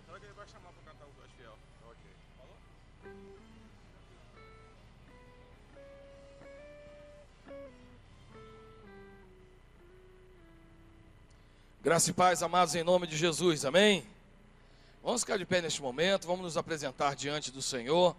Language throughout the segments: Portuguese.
fala que ele vai chamar pra cantar o Voz Fiel. Ok. Falou? Graça e paz, amados, em nome de Jesus, amém? Vamos ficar de pé neste momento, vamos nos apresentar diante do Senhor.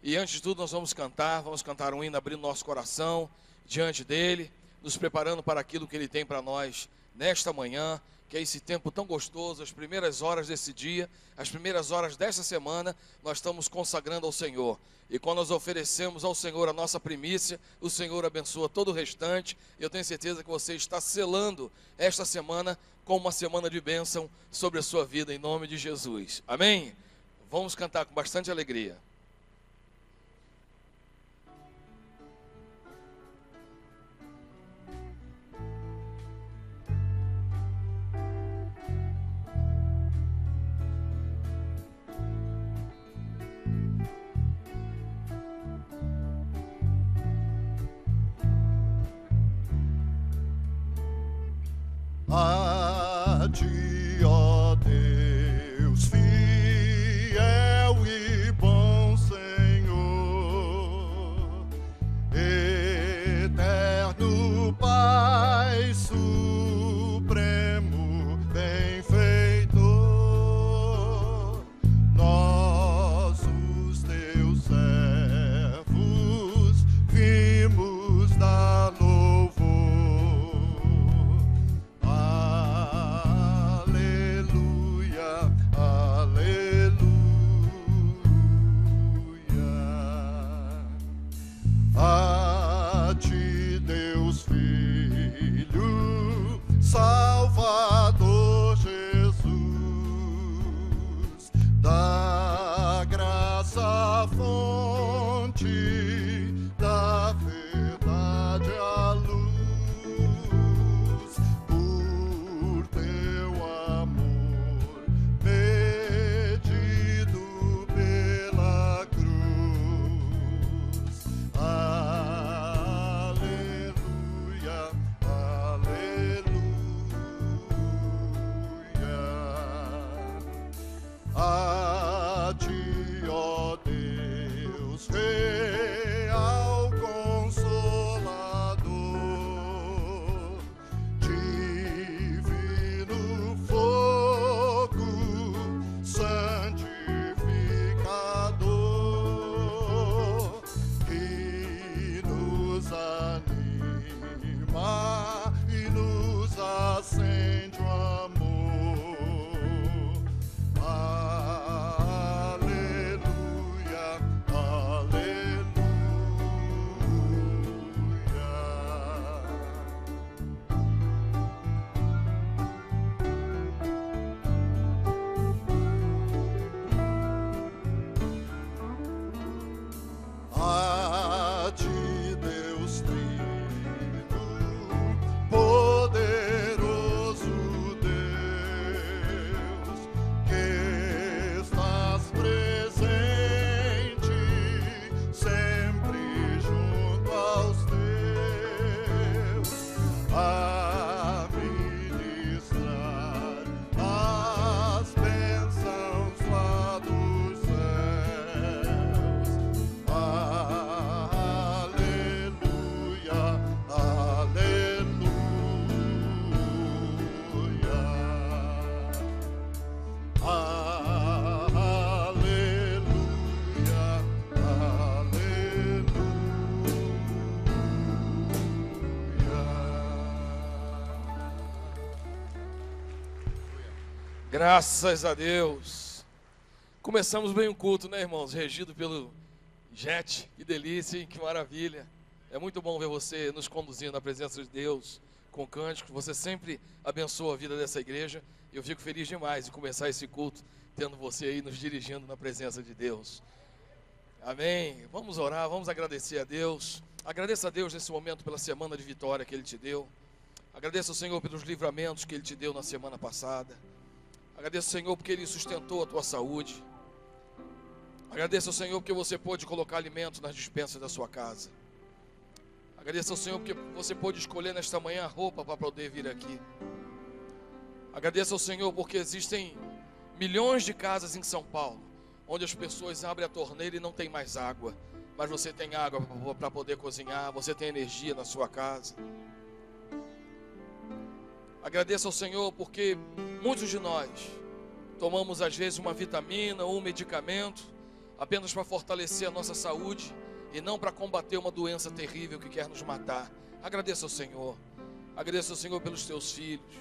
E antes de tudo nós vamos cantar um hino abrindo nosso coração diante dEle, nos preparando para aquilo que Ele tem para nós nesta manhã, que é esse tempo tão gostoso, as primeiras horas desse dia, as primeiras horas desta semana, nós estamos consagrando ao Senhor. E quando nós oferecemos ao Senhor a nossa primícia, o Senhor abençoa todo o restante. Eu tenho certeza que você está selando esta semana com uma semana de bênção sobre a sua vida, em nome de Jesus. Amém? Vamos cantar com bastante alegria. A ti, ó Deus, fiel e bom Senhor, eterno Pai supremo, benfeitor, nós os teus servos vimos dar louvor. A ti, Deus Filho, Salvador Jesus, da graça fonte, da verdade a luz, por teu amor medido pela cruz. Aleluia, aleluia. A ti, ó Deus, real Consolador, divino fogo, santificador, que nos anima e nos acende o amor. Aleluia, aleluia. A ti, Deus Trino, poderoso Deus, que estás presente sempre junto aos teus, a ministrar as bênçãos lá dos céus. Aleluia, Graças a Deus. Começamos bem o culto, né, irmãos? Regido pelo Jet. Que delícia, hein? Que maravilha. É muito bom ver você nos conduzindo na presença de Deus com cânticos. Você sempre abençoa a vida dessa igreja. Eu fico feliz demais de começar esse culto tendo você aí nos dirigindo na presença de Deus. Amém. Vamos orar, vamos agradecer a Deus. Agradeça a Deus nesse momento pela semana de vitória que Ele te deu. Agradeça ao Senhor pelos livramentos que Ele te deu na semana passada. Agradeça ao Senhor porque Ele sustentou a tua saúde. Agradeça ao Senhor porque você pôde colocar alimento nas despensas da sua casa. Agradeça ao Senhor porque você pôde escolher nesta manhã a roupa para poder vir aqui. Agradeça ao Senhor porque existem milhões de casas em São Paulo, onde as pessoas abrem a torneira e não tem mais água, mas você tem água para poder cozinhar, você tem energia na sua casa. Agradeça ao Senhor, porque muitos de nós tomamos às vezes uma vitamina ou um medicamento apenas para fortalecer a nossa saúde e não para combater uma doença terrível que quer nos matar. Agradeça ao Senhor. Agradeça ao Senhor pelos teus filhos,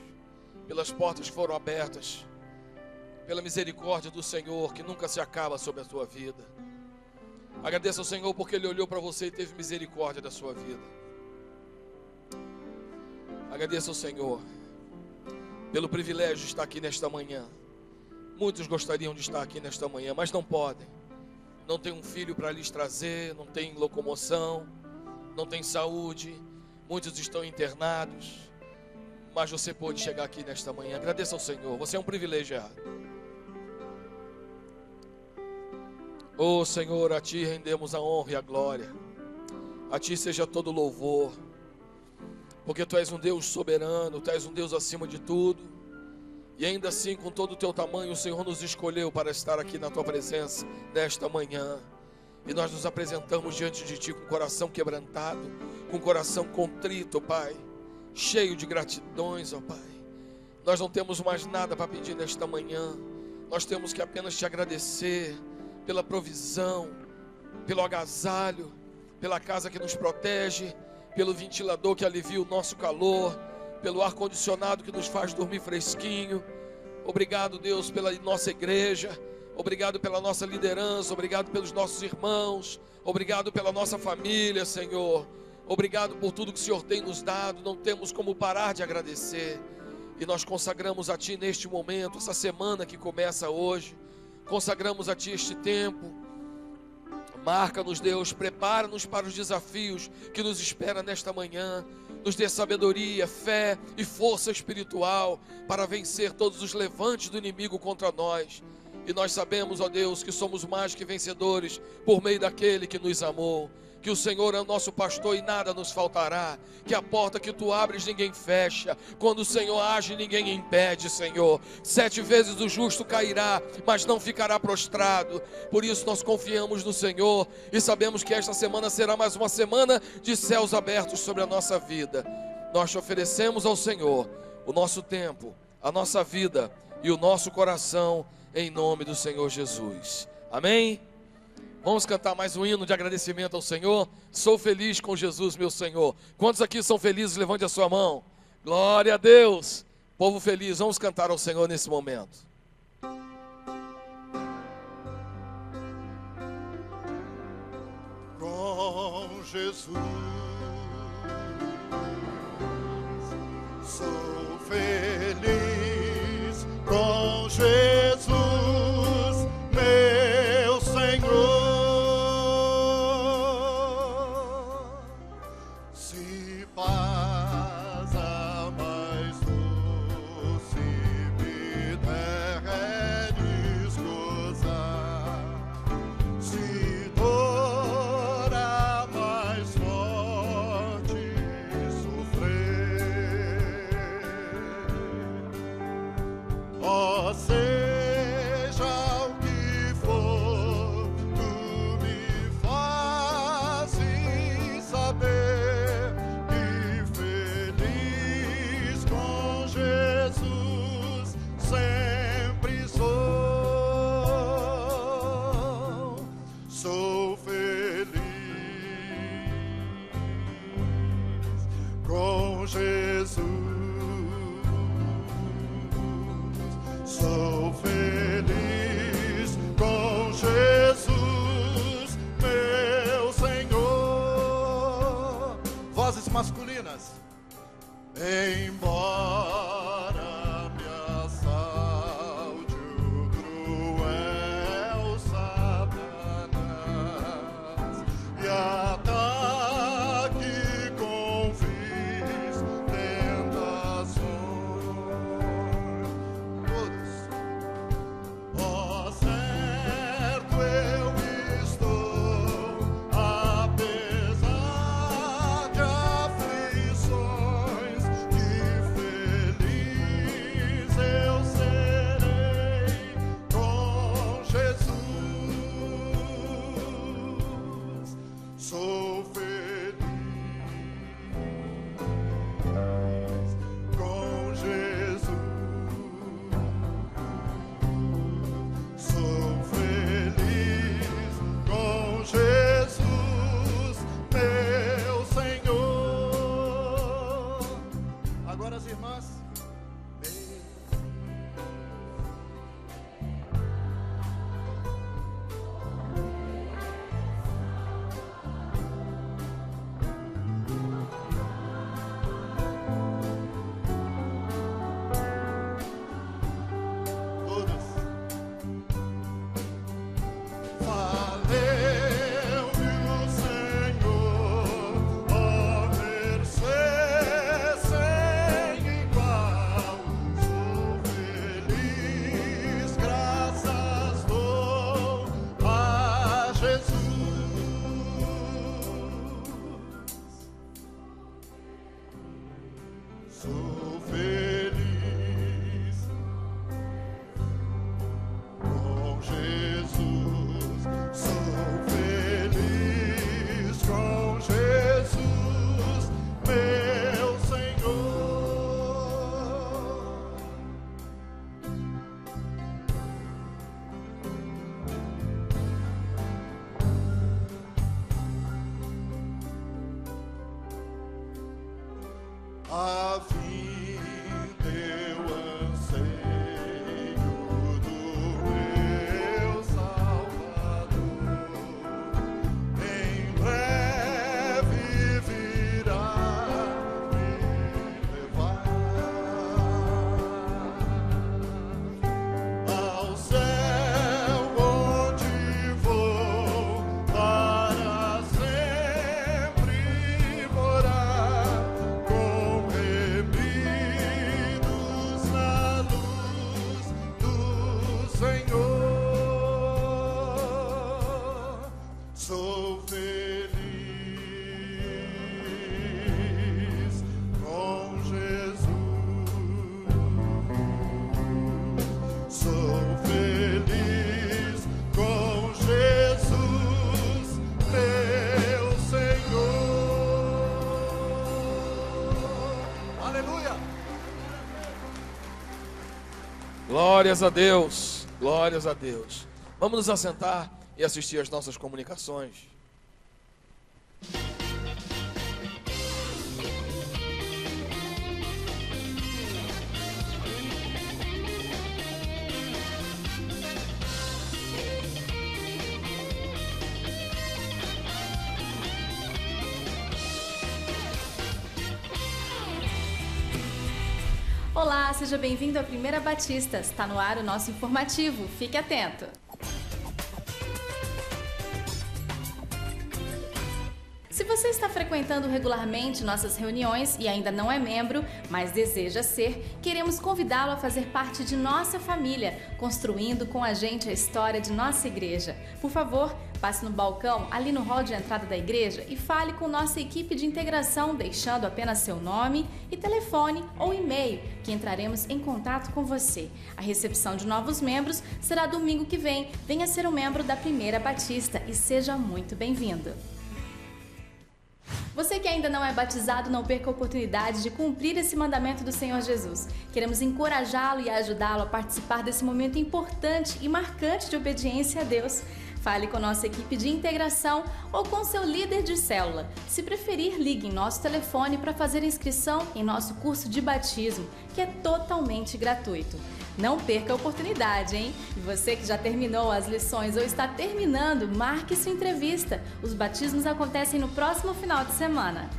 pelas portas que foram abertas, pela misericórdia do Senhor que nunca se acaba sobre a tua vida. Agradeça ao Senhor porque Ele olhou para você e teve misericórdia da sua vida. Agradeça ao Senhor pelo privilégio de estar aqui nesta manhã. Muitos gostariam de estar aqui nesta manhã, mas não podem. Não tem um filho para lhes trazer, não tem locomoção, não tem saúde. Muitos estão internados, mas você pôde chegar aqui nesta manhã. Agradeça ao Senhor, você é um privilegiado. Oh Senhor, a Ti rendemos a honra e a glória. A Ti seja todo louvor, porque Tu és um Deus soberano, Tu és um Deus acima de tudo. E ainda assim, com todo o Teu tamanho, o Senhor nos escolheu para estar aqui na Tua presença nesta manhã. E nós nos apresentamos diante de Ti com o coração quebrantado, com o coração contrito, Pai, cheio de gratidões, ó Pai. Nós não temos mais nada para pedir nesta manhã. Nós temos que apenas Te agradecer pela provisão, pelo agasalho, pela casa que nos protege, pelo ventilador que alivia o nosso calor, pelo ar-condicionado que nos faz dormir fresquinho. Obrigado, Deus, pela nossa igreja. Obrigado pela nossa liderança. Obrigado pelos nossos irmãos. Obrigado pela nossa família, Senhor. Obrigado por tudo que o Senhor tem nos dado. Não temos como parar de agradecer. E nós consagramos a Ti neste momento, essa semana que começa hoje. Consagramos a Ti este tempo. Marca-nos, Deus, prepara-nos para os desafios que nos espera nesta manhã. Nos dê sabedoria, fé e força espiritual para vencer todos os levantes do inimigo contra nós. E nós sabemos, ó Deus, que somos mais que vencedores por meio daquele que nos amou. Que o Senhor é o nosso pastor e nada nos faltará. Que a porta que Tu abres ninguém fecha. Quando o Senhor age ninguém impede, Senhor. 7 vezes o justo cairá, mas não ficará prostrado. Por isso nós confiamos no Senhor e sabemos que esta semana será mais uma semana de céus abertos sobre a nossa vida. Nós te oferecemos ao Senhor o nosso tempo, a nossa vida e o nosso coração em nome do Senhor Jesus. Amém? Vamos cantar mais um hino de agradecimento ao Senhor. Sou feliz com Jesus, meu Senhor. Quantos aqui são felizes? Levante a sua mão. Glória a Deus. Povo feliz, vamos cantar ao Senhor nesse momento. Com Jesus sou feliz. Com Jesus, meu Senhor. Se faz a mais doce me deres gozar, se dor a mais forte sofrer, ó seja o que for, Tu me fazes saber que feliz com Jesus sempre sou. Sou feliz com Jesus. Sou feliz com Jesus, meu Senhor. Vozes masculinas. Embora me assalte o cruel Satanás e ataque com vis tentações, todos, ó certo eu estou, apesar de aflições, que feliz sou feliz com Jesus, sou feliz com Jesus, meu Senhor. A vida eu anseio do meu Salvador, em breve virá me levar ao céu onde vou para sempre morar, com remidos na luz do Senhor. Sou feliz com Jesus, sou feliz com Jesus, meu Senhor. Aleluia! Glórias a Deus, glórias a Deus. Vamos nos assentar e assistir às nossas comunicações. Olá, seja bem-vindo à Primeira Batista. Está no ar o nosso informativo. Fique atento. Se você está frequentando regularmente nossas reuniões e ainda não é membro, mas deseja ser, queremos convidá-lo a fazer parte de nossa família, construindo com a gente a história de nossa igreja. Por favor, passe no balcão, ali no hall de entrada da igreja, e fale com nossa equipe de integração, deixando apenas seu nome e telefone ou e-mail, que entraremos em contato com você. A recepção de novos membros será domingo que vem. Venha ser um membro da Primeira Batista e seja muito bem-vindo. Você que ainda não é batizado, não perca a oportunidade de cumprir esse mandamento do Senhor Jesus. Queremos encorajá-lo e ajudá-lo a participar desse momento importante e marcante de obediência a Deus. Fale com nossa equipe de integração ou com seu líder de célula. Se preferir, ligue em nosso telefone para fazer inscrição em nosso curso de batismo, que é totalmente gratuito. Não perca a oportunidade, hein? E você que já terminou as lições ou está terminando, marque sua entrevista. Os batismos acontecem no próximo final de semana.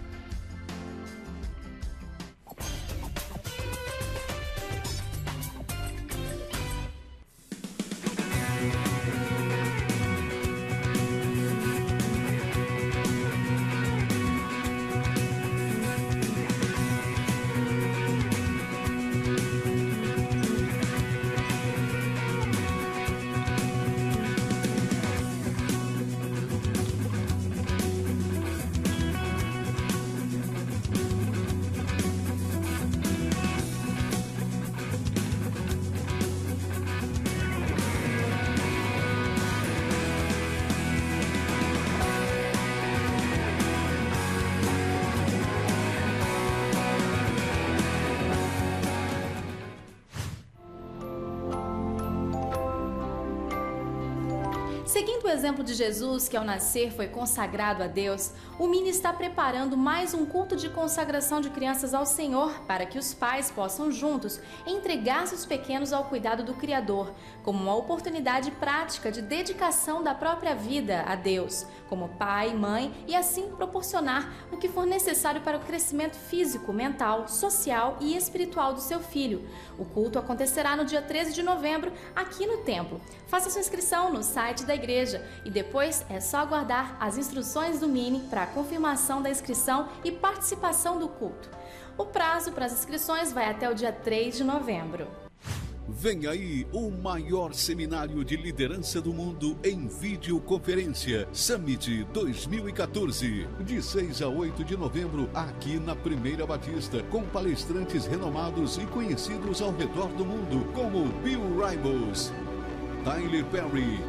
Seguindo o exemplo de Jesus, que ao nascer foi consagrado a Deus, o Mini está preparando mais um culto de consagração de crianças ao Senhor para que os pais possam juntos entregar seus pequenos ao cuidado do Criador, como uma oportunidade prática de dedicação da própria vida a Deus, como pai, mãe, e assim proporcionar o que for necessário para o crescimento físico, mental, social e espiritual do seu filho. O culto acontecerá no dia 13 de novembro aqui no templo. Faça sua inscrição no site da igreja e depois é só aguardar as instruções do Mini para a confirmação da inscrição e participação do culto. O prazo para as inscrições vai até o dia 3 de novembro. Vem aí o maior seminário de liderança do mundo em videoconferência, Summit 2014, de 6 a 8 de novembro, aqui na Primeira Batista, com palestrantes renomados e conhecidos ao redor do mundo, como Bill Hybels, Tyler Perry,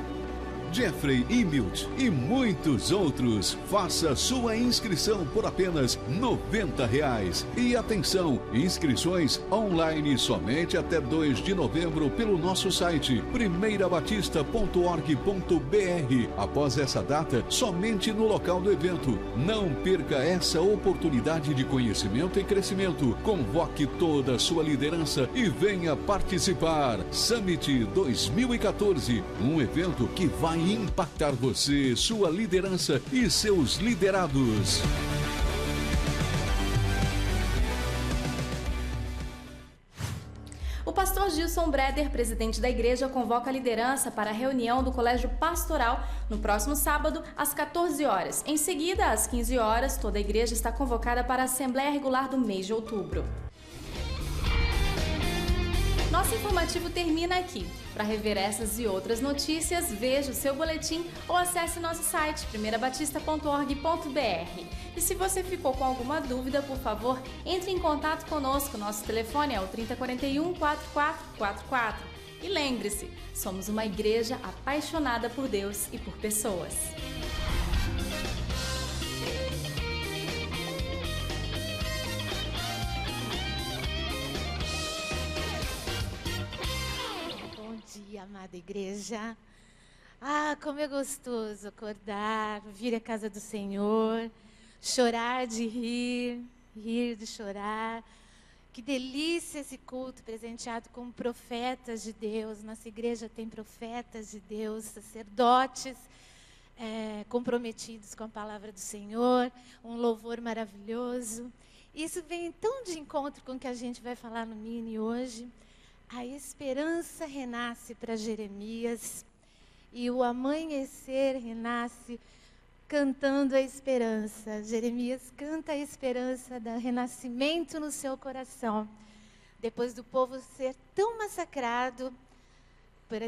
Jeffrey Immelt e muitos outros. Faça sua inscrição por apenas R$90. E atenção, inscrições online somente até 2 de novembro pelo nosso site primeirabatista.org.br. Após essa data, somente no local do evento. Não perca essa oportunidade de conhecimento e crescimento. Convoque toda a sua liderança e venha participar. Summit 2014, um evento que vai impactar você, sua liderança e seus liderados. O pastor Gilson Breder, presidente da igreja, convoca a liderança para a reunião do Colégio Pastoral no próximo sábado, às 14 horas. Em seguida, às 15 horas, toda a igreja está convocada para a Assembleia Regular do mês de outubro. Nosso informativo termina aqui. Para rever essas e outras notícias, veja o seu boletim ou acesse nosso site primeirabatista.org.br. E se você ficou com alguma dúvida, por favor, entre em contato conosco. Nosso telefone é o 3041-4444. E lembre-se, somos uma igreja apaixonada por Deus e por pessoas. Amada igreja, como é gostoso acordar, vir à casa do Senhor, chorar de rir, rir de chorar. Que delícia esse culto presenteado com profetas de Deus. Nossa igreja tem profetas de Deus, sacerdotes comprometidos com a palavra do Senhor, um louvor maravilhoso. Isso vem tão de encontro com o que a gente vai falar no Mini hoje. A esperança renasce para Jeremias e o amanhecer renasce cantando a esperança. Jeremias canta a esperança do renascimento no seu coração. Depois do povo ser tão massacrado por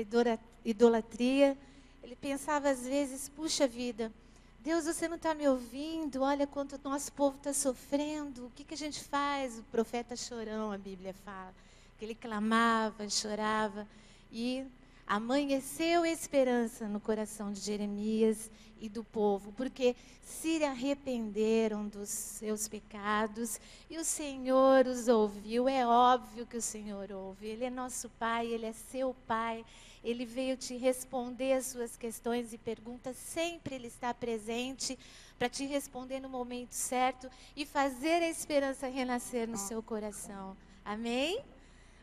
idolatria, ele pensava às vezes, puxa vida, Deus, você não está me ouvindo? Olha quanto o nosso povo está sofrendo. O que a gente faz? O profeta chorão, a Bíblia fala. Que ele clamava, chorava, e amanheceu a esperança no coração de Jeremias e do povo, porque se arrependeram dos seus pecados, e o Senhor os ouviu. É óbvio que o Senhor ouve, Ele é nosso Pai, Ele é seu Pai, Ele veio te responder as suas questões e perguntas, sempre Ele está presente para te responder no momento certo e fazer a esperança renascer no seu coração. Amém?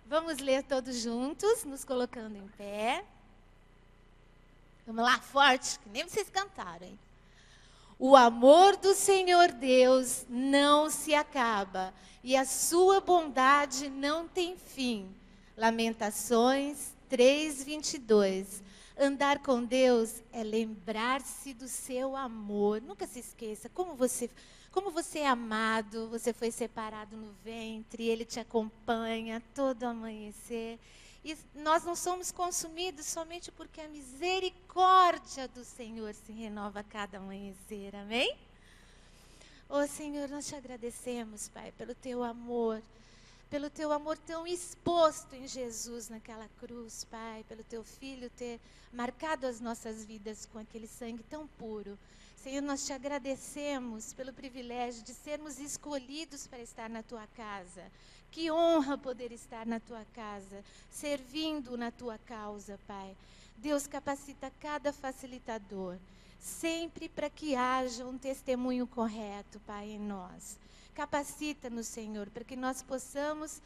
Vamos ler todos juntos, nos colocando em pé. Vamos lá, forte, que nem vocês cantaram, hein? O amor do Senhor Deus não se acaba, e a sua bondade não tem fim. Lamentações 3:22. Andar com Deus é lembrar-se do seu amor. Nunca se esqueça como você é amado, você foi separado no ventre, Ele te acompanha todo amanhecer. E nós não somos consumidos somente porque a misericórdia do Senhor se renova a cada amanhecer, amém? Ô Senhor, nós te agradecemos, Pai, pelo teu amor tão exposto em Jesus naquela cruz, Pai, pelo teu Filho ter marcado as nossas vidas com aquele sangue tão puro. Senhor, nós te agradecemos pelo privilégio de sermos escolhidos para estar na tua casa. Que honra poder estar na tua casa, servindo na tua causa, Pai. Deus, capacita cada facilitador, sempre para que haja um testemunho correto, Pai, em nós. Capacita-nos, Senhor, para que nós possamos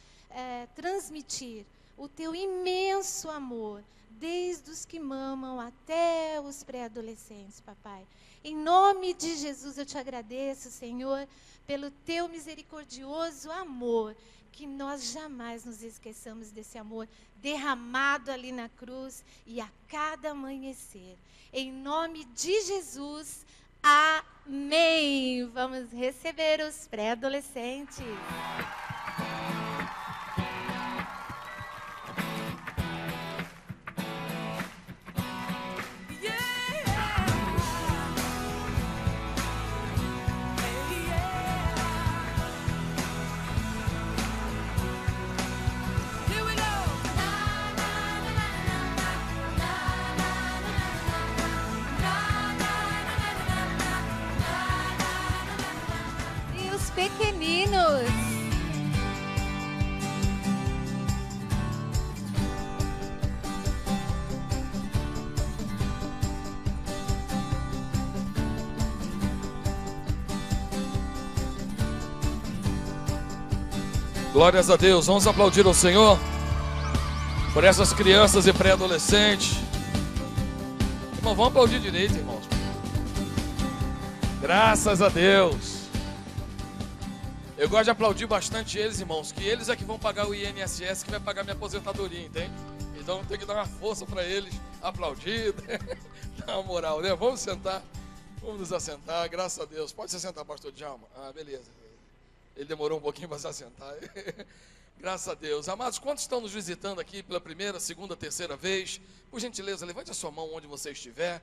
transmitir o teu imenso amor, desde os que mamam até os pré-adolescentes, papai. Em nome de Jesus eu te agradeço, Senhor, pelo teu misericordioso amor, que nós jamais nos esqueçamos desse amor derramado ali na cruz e a cada amanhecer. Em nome de Jesus, amém. Vamos receber os pré-adolescentes. Glórias a Deus. Vamos aplaudir ao Senhor por essas crianças e pré-adolescentes. Irmão, vamos aplaudir direito, irmãos. Graças a Deus. Eu gosto de aplaudir bastante eles, irmãos, que eles é que vão pagar o INSS, que vai pagar minha aposentadoria, entende? Então tem que dar uma força para eles, aplaudir, dar uma moral, né? Vamos sentar, vamos nos assentar, graças a Deus. Pode se assentar, pastor Djalma? Ah, beleza. Ele demorou um pouquinho para se assentar. Graças a Deus. Amados, quantos estão nos visitando aqui pela primeira, segunda, terceira vez? Por gentileza, levante a sua mão onde você estiver.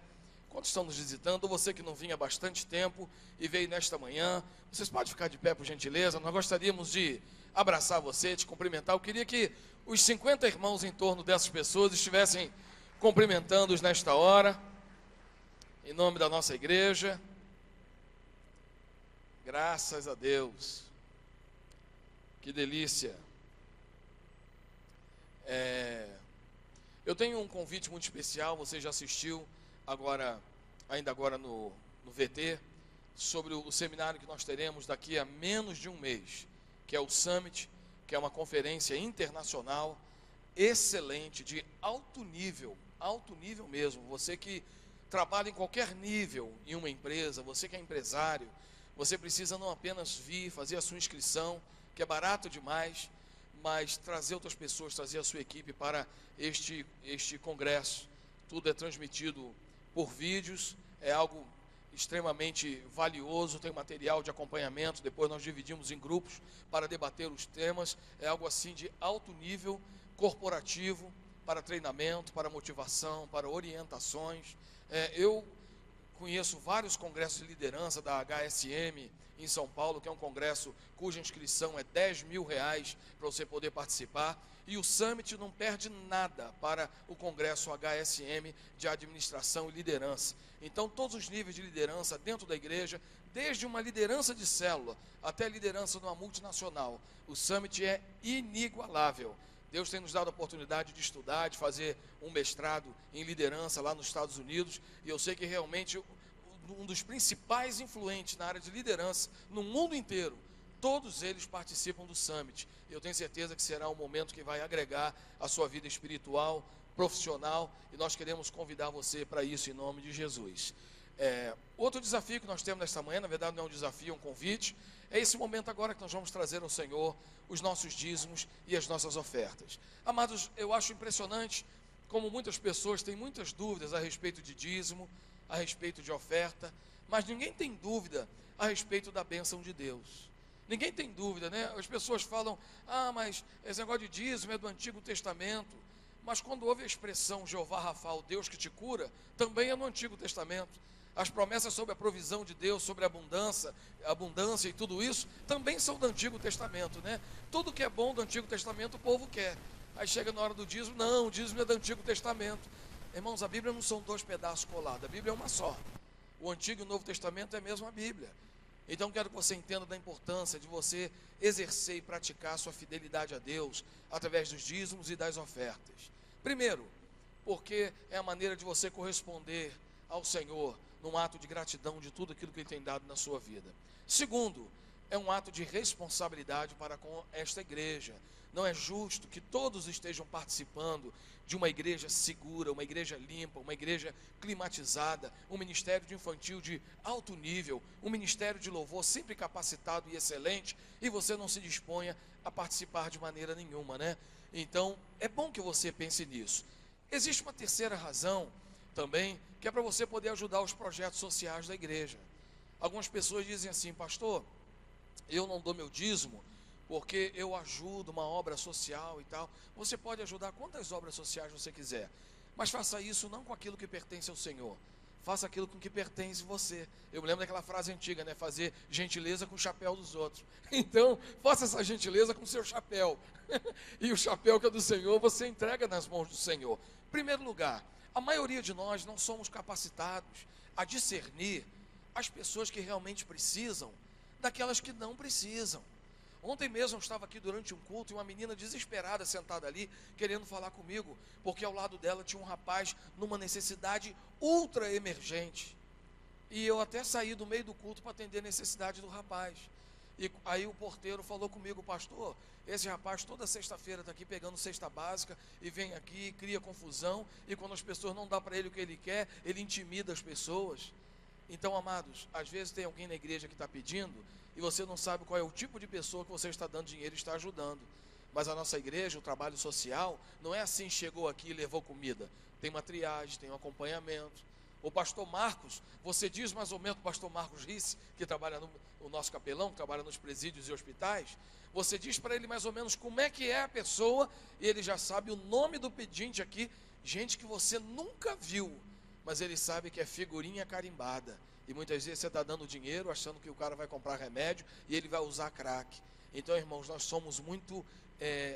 Quantos estão nos visitando? Ou você que não vinha há bastante tempo e veio nesta manhã, vocês podem ficar de pé, por gentileza. Nós gostaríamos de abraçar você, te cumprimentar. Eu queria que os 50 irmãos em torno dessas pessoas estivessem cumprimentando-os nesta hora, em nome da nossa igreja. Graças a Deus. Que delícia. Eu tenho um convite muito especial. Você já assistiu ainda agora no VT, sobre o seminário que nós teremos daqui a menos de um mês, que é o Summit, que é uma conferência internacional excelente, de alto nível mesmo. Você que trabalha em qualquer nível em uma empresa, você que é empresário, você precisa não apenas vir, fazer a sua inscrição, que é barato demais, mas trazer outras pessoas, trazer a sua equipe para este congresso. Tudo é transmitido por vídeos, é algo extremamente valioso, tem material de acompanhamento, depois nós dividimos em grupos para debater os temas, é algo assim de alto nível, corporativo, para treinamento, para motivação, para orientações. Eu conheço vários congressos de liderança da HSM em São Paulo, que é um congresso cuja inscrição é R$10.000 para você poder participar. E o Summit não perde nada para o congresso HSM de administração e liderança. Então, todos os níveis de liderança dentro da igreja, desde uma liderança de célula até a liderança de uma multinacional, o Summit é inigualável. Deus tem nos dado a oportunidade de estudar, de fazer um mestrado em liderança lá nos Estados Unidos, e eu sei que realmente um dos principais influentes na área de liderança no mundo inteiro, todos eles participam do Summit. Eu tenho certeza que será um momento que vai agregar a sua vida espiritual, profissional, e nós queremos convidar você para isso em nome de Jesus. Outro desafio que nós temos nesta manhã, na verdade não é um desafio, é um convite, é esse momento agora que nós vamos trazer ao Senhor os nossos dízimos e as nossas ofertas. Amados, eu acho impressionante como muitas pessoas têm muitas dúvidas a respeito de dízimo, a respeito de oferta, mas ninguém tem dúvida a respeito da bênção de Deus. Ninguém tem dúvida, né? As pessoas falam, mas esse negócio de dízimo é do Antigo Testamento. Mas quando houve a expressão Jeová Rafa, o Deus que te cura, também é no Antigo Testamento. As promessas sobre a provisão de Deus, sobre a abundância e tudo isso, também são do Antigo Testamento, né? Tudo que é bom do Antigo Testamento o povo quer. Aí chega na hora do dízimo, não, o dízimo é do Antigo Testamento. Irmãos, a Bíblia não são dois pedaços colados, a Bíblia é uma só. O Antigo e o Novo Testamento é a mesma Bíblia. Então quero que você entenda da importância de você exercer e praticar a sua fidelidade a Deus através dos dízimos e das ofertas. Primeiro, porque é a maneira de você corresponder ao Senhor num ato de gratidão de tudo aquilo que Ele tem dado na sua vida. Segundo, é um ato de responsabilidade para com esta igreja. Não é justo que todos estejam participando de uma igreja segura, uma igreja limpa, uma igreja climatizada, um ministério de infantil de alto nível, um ministério de louvor sempre capacitado e excelente, e você não se disponha a participar de maneira nenhuma, né? Então, é bom que você pense nisso. Existe uma terceira razão também, que é para você poder ajudar os projetos sociais da igreja. Algumas pessoas dizem assim, pastor, eu não dou meu dízimo, porque eu ajudo uma obra social e tal. Você pode ajudar quantas obras sociais você quiser, mas faça isso não com aquilo que pertence ao Senhor, faça aquilo com que pertence a você. Eu me lembro daquela frase antiga, né? Fazer gentileza com o chapéu dos outros. Então, faça essa gentileza com o seu chapéu. E o chapéu que é do Senhor, você entrega nas mãos do Senhor. Em primeiro lugar, a maioria de nós não somos capacitados a discernir as pessoas que realmente precisam daquelas que não precisam. Ontem mesmo eu estava aqui durante um culto e uma menina desesperada sentada ali, querendo falar comigo, porque ao lado dela tinha um rapaz numa necessidade ultra emergente. E eu até saí do meio do culto para atender a necessidade do rapaz. E aí o porteiro falou comigo: pastor, esse rapaz toda sexta-feira está aqui pegando cesta básica e vem aqui, cria confusão, e quando as pessoas não dão para ele o que ele quer, ele intimida as pessoas. Então, amados, às vezes tem alguém na igreja que está pedindo e você não sabe qual é o tipo de pessoa que você está dando dinheiro e está ajudando. Mas a nossa igreja, o trabalho social, não é assim: chegou aqui e levou comida. Tem uma triagem, tem um acompanhamento. O pastor Marcos, você diz mais ou menos, o pastor Marcos Risse, que trabalha o nosso capelão, que trabalha nos presídios e hospitais, você diz para ele mais ou menos como é que é a pessoa, e ele já sabe o nome do pedinte aqui, gente que você nunca viu, mas ele sabe que é figurinha carimbada. E muitas vezes você está dando dinheiro, achando que o cara vai comprar remédio, e ele vai usar crack. Então, irmãos, nós somos muito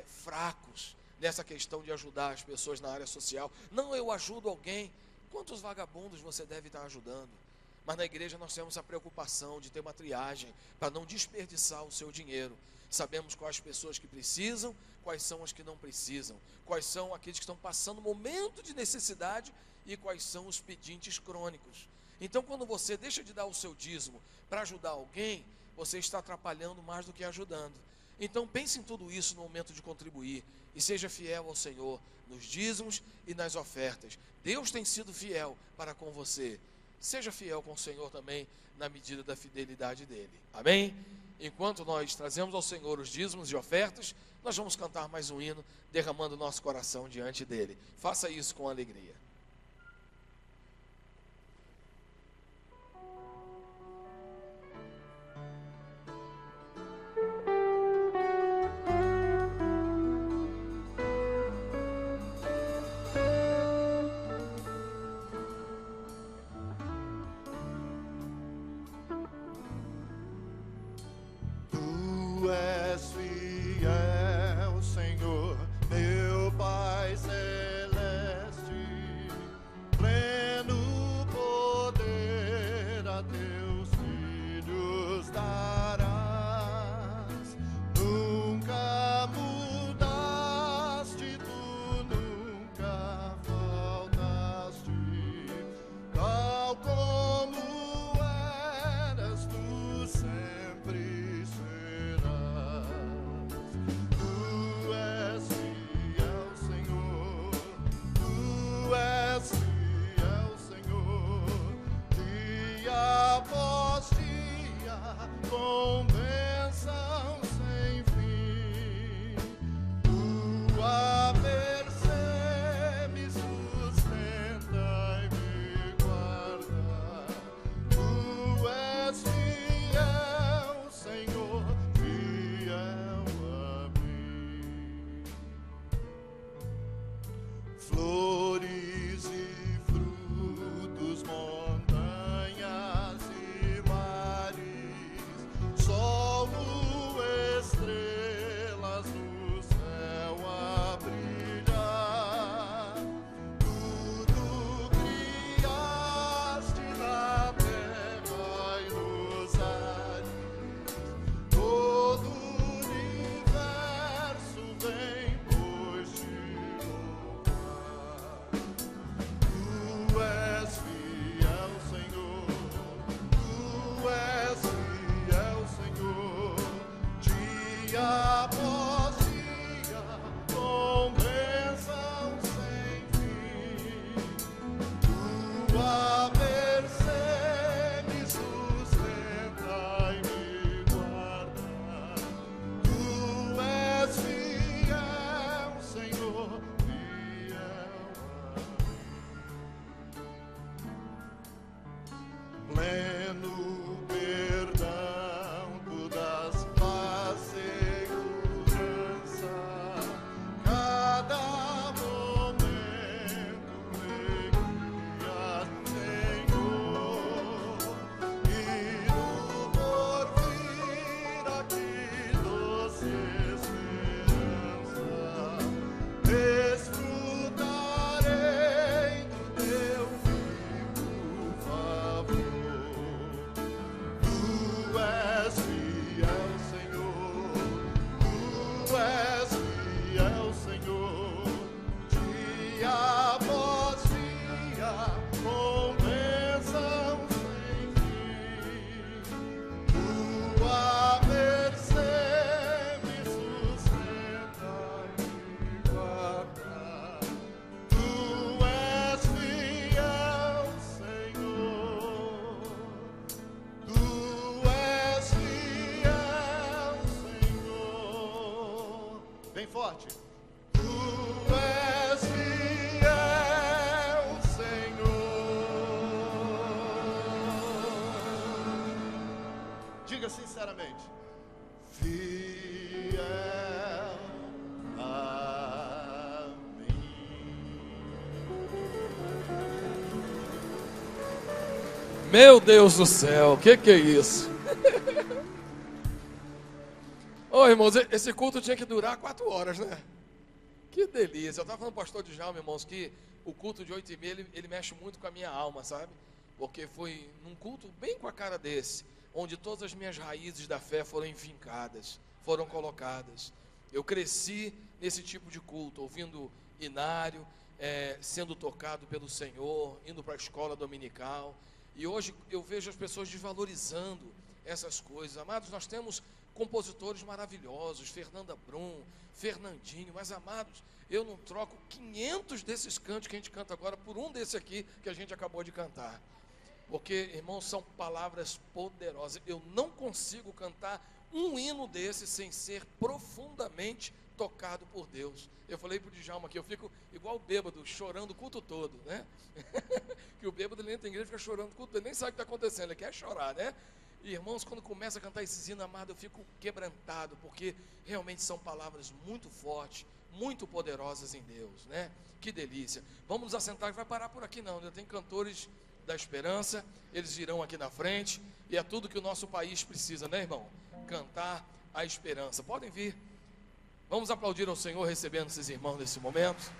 fracos nessa questão de ajudar as pessoas na área social. Não, eu ajudo alguém. Quantos vagabundos você deve estar ajudando? Mas na igreja nós temos a preocupação de ter uma triagem para não desperdiçar o seu dinheiro. Sabemos quais pessoas que precisam, quais são as que não precisam, quais são aqueles que estão passando momento de necessidade e quais são os pedintes crônicos. Então, quando você deixa de dar o seu dízimo para ajudar alguém, você está atrapalhando mais do que ajudando. Então, pense em tudo isso no momento de contribuir e seja fiel ao Senhor nos dízimos e nas ofertas. Deus tem sido fiel para com você. Seja fiel com o Senhor também na medida da fidelidade dele. Amém? Enquanto nós trazemos ao Senhor os dízimos e ofertas, nós vamos cantar mais um hino, derramando nosso coração diante dele. Faça isso com alegria. Pleno perdão, tu das paz, segurança. Bem forte. Tu és fiel, Senhor. Diga sinceramente. Fiel a mim. Meu Deus do céu, o que é isso? Ô irmãos, esse culto tinha que durar 4 horas, né? Que delícia. Eu estava falando pro pastor Djalma, irmãos, que o culto de 8h30, ele mexe muito com a minha alma, sabe? Porque foi num culto bem com a cara desse, onde todas as minhas raízes da fé foram enfincadas, foram colocadas. Eu cresci nesse tipo de culto, ouvindo inário, sendo tocado pelo Senhor, indo para a escola dominical. E hoje eu vejo as pessoas desvalorizando essas coisas. Amados, nós temos compositores maravilhosos, Fernanda Brum, Fernandinho, mas amados, eu não troco 500 desses cantos que a gente canta agora por um desse aqui que a gente acabou de cantar. Porque, irmãos, são palavras poderosas. Eu não consigo cantar um hino desse sem ser profundamente tocado por Deus. Eu falei para o Djalma aqui, eu fico igual bêbado, chorando o culto todo, né? Que o bêbado, ele entra em igreja e fica chorando o culto, ele nem sabe o que está acontecendo, ele quer chorar, né? E, irmãos, quando começa a cantar esses hinos, amado, eu fico quebrantado, porque realmente são palavras muito fortes, muito poderosas em Deus, né? Que delícia. Vamos nos assentar, vai parar por aqui não, ainda tem cantores da esperança, eles virão aqui na frente, e é tudo que o nosso país precisa, né, irmão? Cantar a esperança. Podem vir. Vamos aplaudir ao Senhor recebendo esses irmãos nesse momento.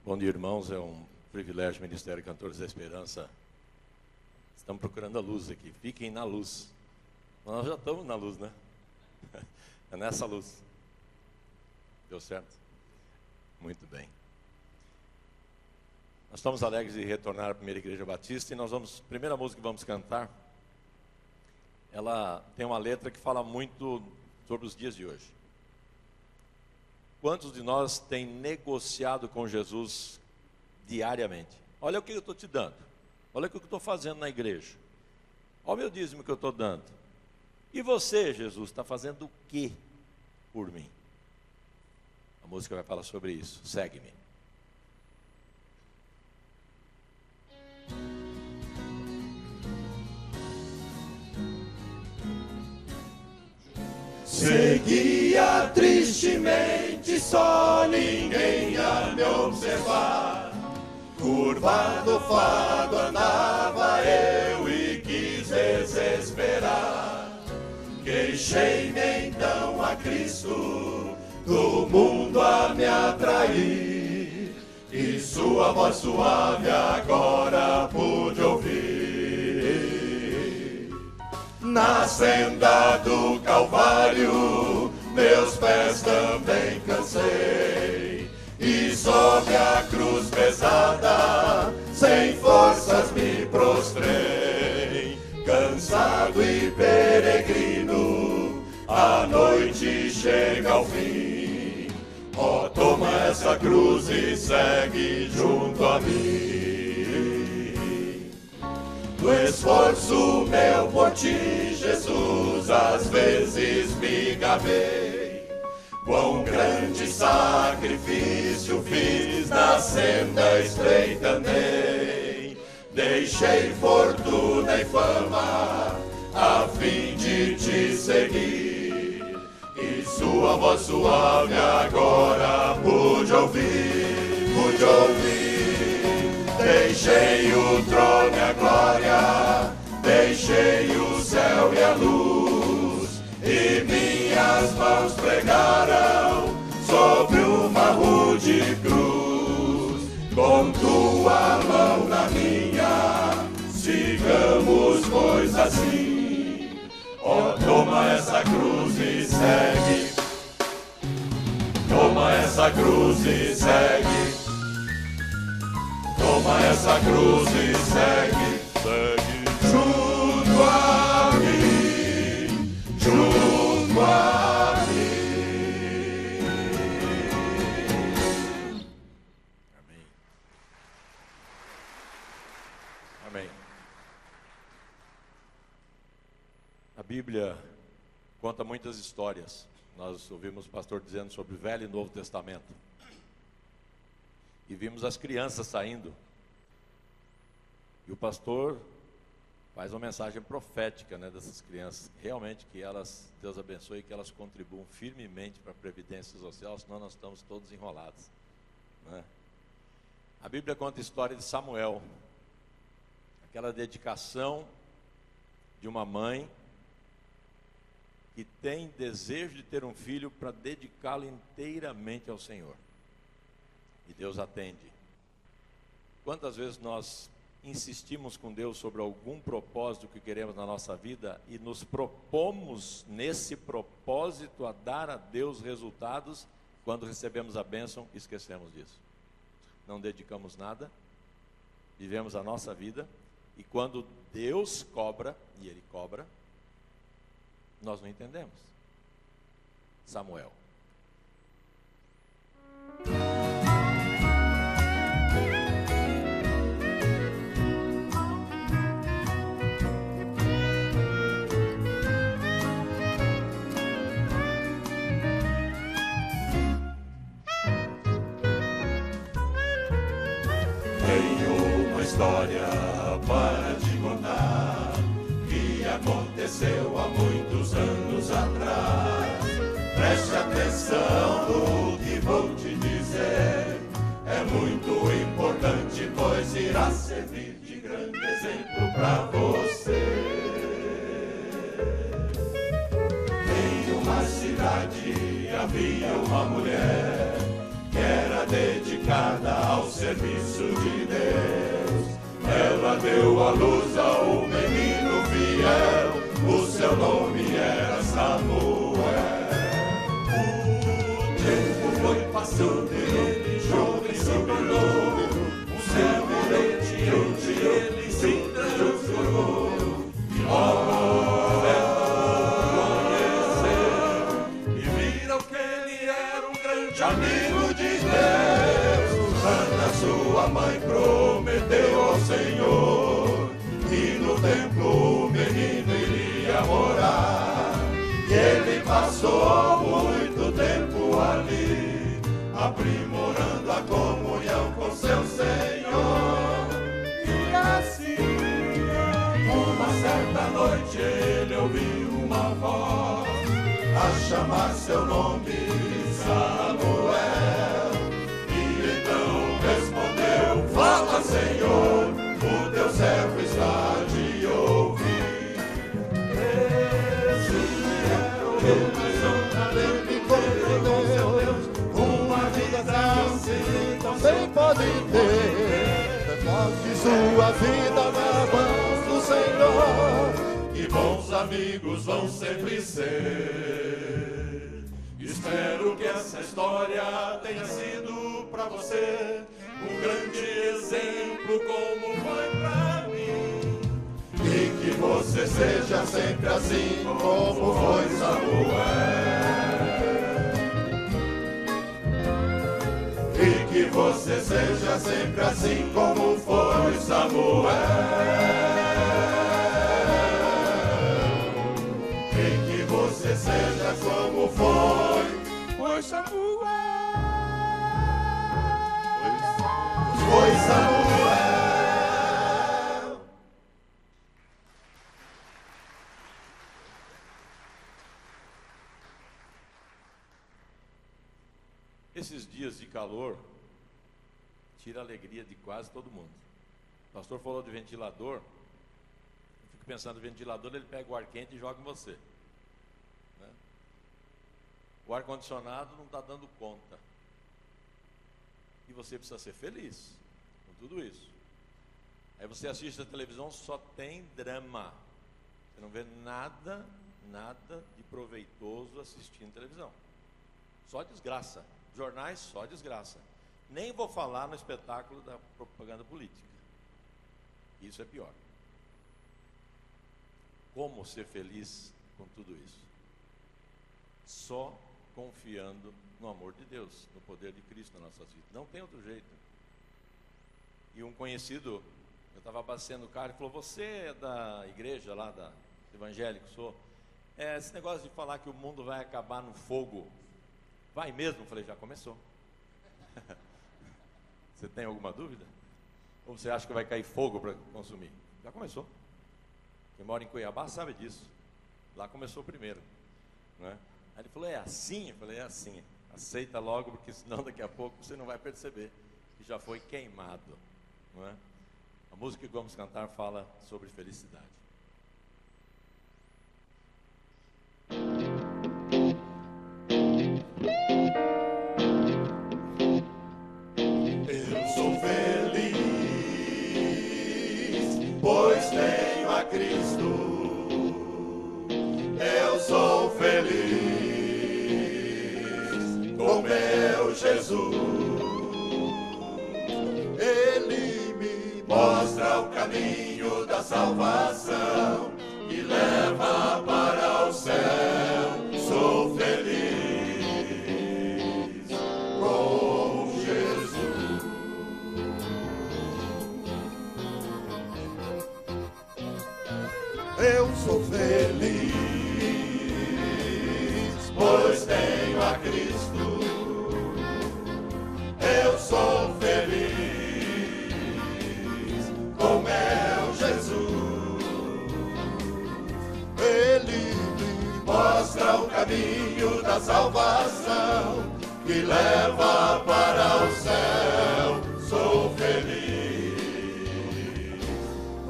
Bom dia, irmãos, é um privilégio, Ministério Cantores da Esperança. Estamos procurando a luz aqui, fiquem na luz. Nós já estamos na luz, né? É nessa luz. Deu certo? Muito bem. Nós estamos alegres de retornar à Primeira Igreja Batista e a primeira música que vamos cantar, ela tem uma letra que fala muito sobre os dias de hoje. Quantos de nós têm negociado com Jesus diariamente? Olha o que eu estou te dando. Olha o que eu estou fazendo na igreja. Olha o meu dízimo que eu estou dando. E você, Jesus, está fazendo o que por mim? A música vai falar sobre isso. Segue-me. Seguia tristemente, só ninguém a me observar. Curvado o fado andava eu e quis desesperar. Queixei-me então a Cristo, do mundo a me atrair, e sua voz suave agora pude ouvir. Na senda do Calvário, meus pés também cansei, e sob a cruz pesada, sem forças me prostrei. Cansado e peregrino, a noite chega ao fim. Ó, toma essa cruz e segue junto a mim. Do esforço meu por ti, Jesus, às vezes me gabei. Quão grande sacrifício fiz, na senda estreita andei. Deixei fortuna e fama, a fim de te seguir, e sua voz suave agora pude ouvir, pude ouvir. Deixei o trono e a glória, deixei o céu e a luz, e minhas mãos pregaram sobre uma rude cruz. Com tua mão na minha, sigamos, pois assim. Ó, toma essa cruz cruz e segue. Toma essa cruz e segue. Toma essa cruz e segue. Segue junto a mim, junto a mim. Amém. Amém. A Bíblia conta muitas histórias. Nós ouvimos o pastor dizendo sobre o Velho e Novo Testamento. E vimos as crianças saindo. E o pastor faz uma mensagem profética, né, dessas crianças. Realmente que elas, Deus abençoe, que elas contribuam firmemente para a Previdência Social, senão nós estamos todos enrolados, né? A Bíblia conta a história de Samuel. Aquela dedicação de uma mãe que tem desejo de ter um filho para dedicá-lo inteiramente ao Senhor. E Deus atende. Quantas vezes nós insistimos com Deus sobre algum propósito que queremos na nossa vida e nos propomos nesse propósito a dar a Deus resultados, quando recebemos a bênção, esquecemos disso. Não dedicamos nada, vivemos a nossa vida, e quando Deus cobra, e Ele cobra, nós não entendemos. Samuel. Tenho uma história para te contar, que aconteceu há muitos anos atrás. Preste atenção no que vou te dizer, é muito importante, pois irá servir de grande exemplo para você. Em uma cidade havia uma mulher que era dedicada ao serviço de Deus. Ela deu à luz a um menino fiel, o seu nome era Samuel. O tempo foi passando e ele jovem se tornou, um semelhante onde ele se transformou. E logo ela conheceu e viram que ele era um grande amigo de Deus. Ana, sua mãe, prometeu ao Senhor que no templo o menino iria morar. E ele passou muito tempo ali, aprimorando a comunhão com seu Senhor. E assim, uma certa noite, ele ouviu uma voz a chamar seu nome, Samuel. E então respondeu: fala, Senhor, o teu servo está de ouvir. Mas outra vez com seu Deus, uma vida assim também pode ter. Coloque sua vida nas mãos do Senhor, e bons amigos vão sempre ser. Espero que essa história tenha sido para você um grande exemplo, como foi para mim. E que você seja sempre assim como foi Samuel. E que você seja sempre assim como foi Samuel. E que você seja como foi Samuel. Foi Samuel. Esses dias de calor tira a alegria de quase todo mundo. O pastor falou de ventilador. Eu fico pensando no ventilador, ele pega o ar quente e joga em você, né? O ar-condicionado não está dando conta. E você precisa ser feliz com tudo isso. Aí você assiste a televisão, só tem drama. Você não vê nada, nada de proveitoso assistindo televisão. Só desgraça. Jornais, só desgraça. Nem vou falar no espetáculo da propaganda política. Isso é pior. Como ser feliz com tudo isso? Só confiando no amor de Deus, no poder de Cristo na nossa vida. Não tem outro jeito. E um conhecido, eu estava abastecendo o carro, e falou: você é da igreja lá, da evangélico, sou. Esse negócio de falar que o mundo vai acabar no fogo, vai mesmo? Eu falei: já começou. Você tem alguma dúvida? Ou você acha que vai cair fogo para consumir? Já começou. Quem mora em Cuiabá sabe disso. Lá começou primeiro, né? Aí ele falou: é assim? Eu falei: é assim. Aceita logo, porque senão daqui a pouco você não vai perceber que já foi queimado, não é? A música que vamos cantar fala sobre felicidade. Eu sou feliz, pois tenho a Cristo. Eu sou feliz com meu Jesus. Ele me mostra o caminho da salvação que leva para o céu. Sou feliz com Jesus. Eu sou feliz, pois tenho a Cristo. Eu sou feliz com meu Jesus. Ele me mostra o caminho da salvação que leva para o céu. Sou feliz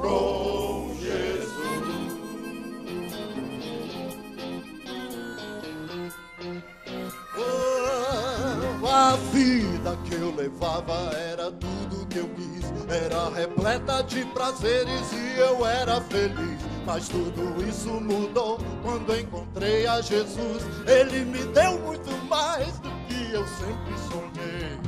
com Jesus. Oh, a vida que eu levava era tudo que eu quis, era repleta de prazeres e eu era feliz. Mas tudo isso mudou quando encontrei a Jesus. Ele me deu muito mais do que eu sempre sonhei.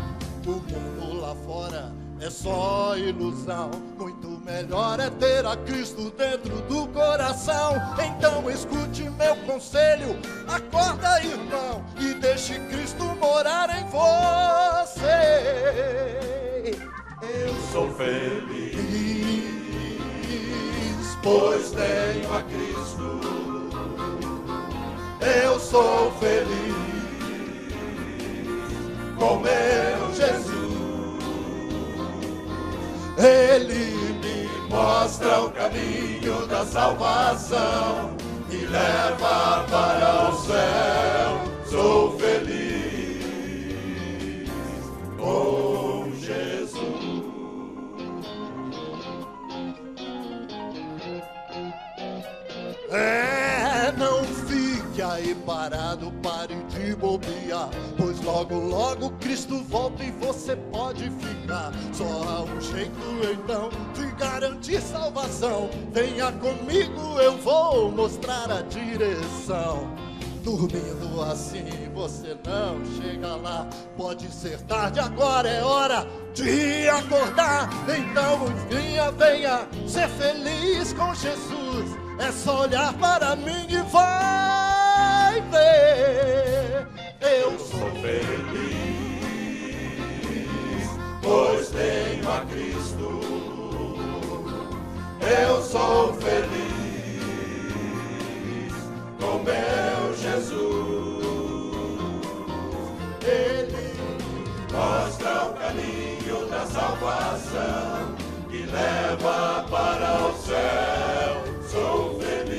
O mundo lá fora é só ilusão. Muito melhor é ter a Cristo dentro do coração. Então escute meu conselho, acorda, irmão, e deixe Cristo morar em você. Eu sou feliz, pois tenho a Cristo. Eu sou feliz com meu Jesus. Ele me mostra o caminho da salvação que leva para o céu. Sou feliz com Jesus. Não fique aí parado, pare de bobear, pois logo, logo Cristo volta e você pode ficar. Só há um jeito então de garantir salvação. Venha comigo, eu vou mostrar a direção. Dormindo assim você não chega lá. Pode ser tarde, agora é hora de acordar. Então venha ser feliz com Jesus. É só olhar para mim e vai ver. Eu sou feliz, pois tenho a Cristo. Eu sou feliz com meu Jesus. Ele mostra o caminho da salvação que leva para o céu. Sou feliz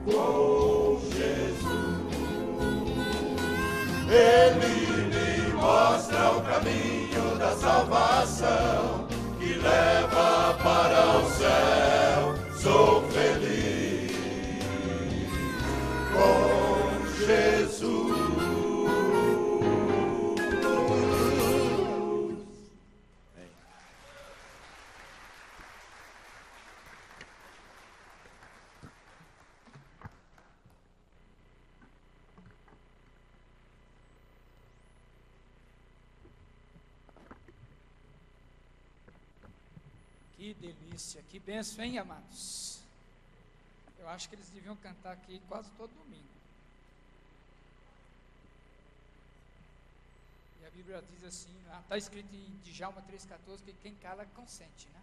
com Jesus. Ele me mostra o caminho da salvação que leva para o céu. Sou feliz com Jesus. delícia, que bênção, hein, amados? Eu acho que eles deviam cantar aqui quase todo domingo. E a Bíblia diz assim, está escrito em Djalma 3,14, que quem cala consente, né?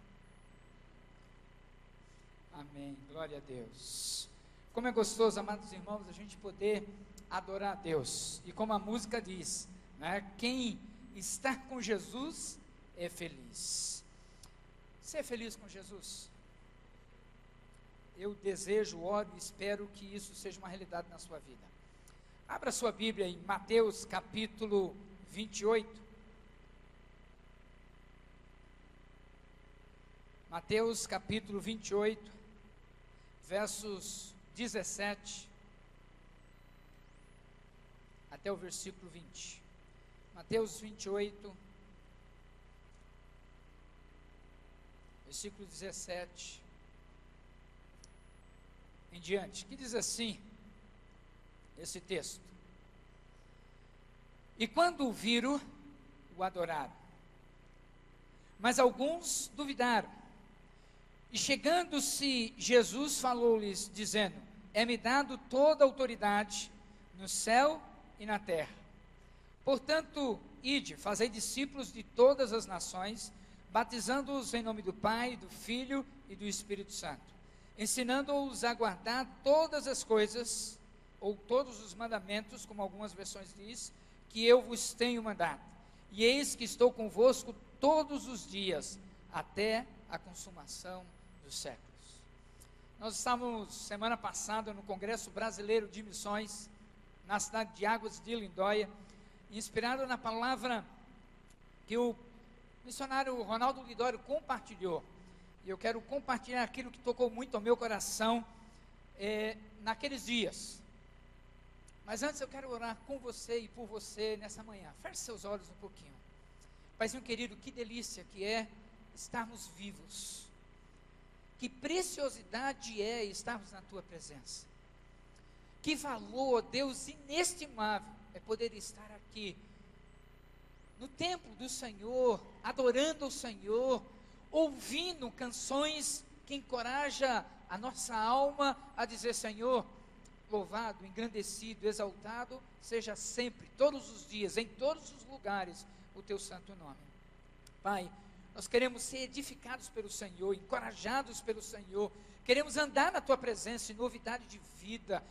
Amém, glória a Deus. Como é gostoso, amados irmãos, a gente poder adorar a Deus. E como a música diz, né, quem está com Jesus é feliz. Você é feliz com Jesus? Eu desejo, oro e espero que isso seja uma realidade na sua vida. Abra sua Bíblia em Mateus capítulo 28. Mateus capítulo 28, versos 17 até o versículo 20. Mateus 28, versículo 17 em diante, que diz assim, esse texto: E quando o viram, o adoraram, mas alguns duvidaram. E chegando-se, Jesus falou-lhes, dizendo: É-me dado toda a autoridade no céu e na terra. Portanto, ide, fazei discípulos de todas as nações, batizando-os em nome do Pai, do Filho e do Espírito Santo, ensinando-os a guardar todas as coisas, ou todos os mandamentos, como algumas versões diz, que eu vos tenho mandado. E eis que estou convosco todos os dias, até a consumação dos séculos. Nós estávamos semana passada no Congresso Brasileiro de Missões, na cidade de Águas de Lindóia, inspirado na palavra que o missionário Ronaldo Lidório compartilhou. E eu quero compartilhar aquilo que tocou muito ao meu coração naqueles dias. Mas antes eu quero orar com você e por você nessa manhã. Feche seus olhos um pouquinho. Paizinho querido, que delícia que é estarmos vivos. Que preciosidade é estarmos na Tua presença. Que valor, Deus, inestimável é poder estar aqui no templo do Senhor, adorando o Senhor, ouvindo canções que encorajam a nossa alma a dizer: Senhor, louvado, engrandecido, exaltado seja sempre, todos os dias, em todos os lugares, o Teu santo nome. Pai, nós queremos ser edificados pelo Senhor, encorajados pelo Senhor, queremos andar na Tua presença em novidade de vida,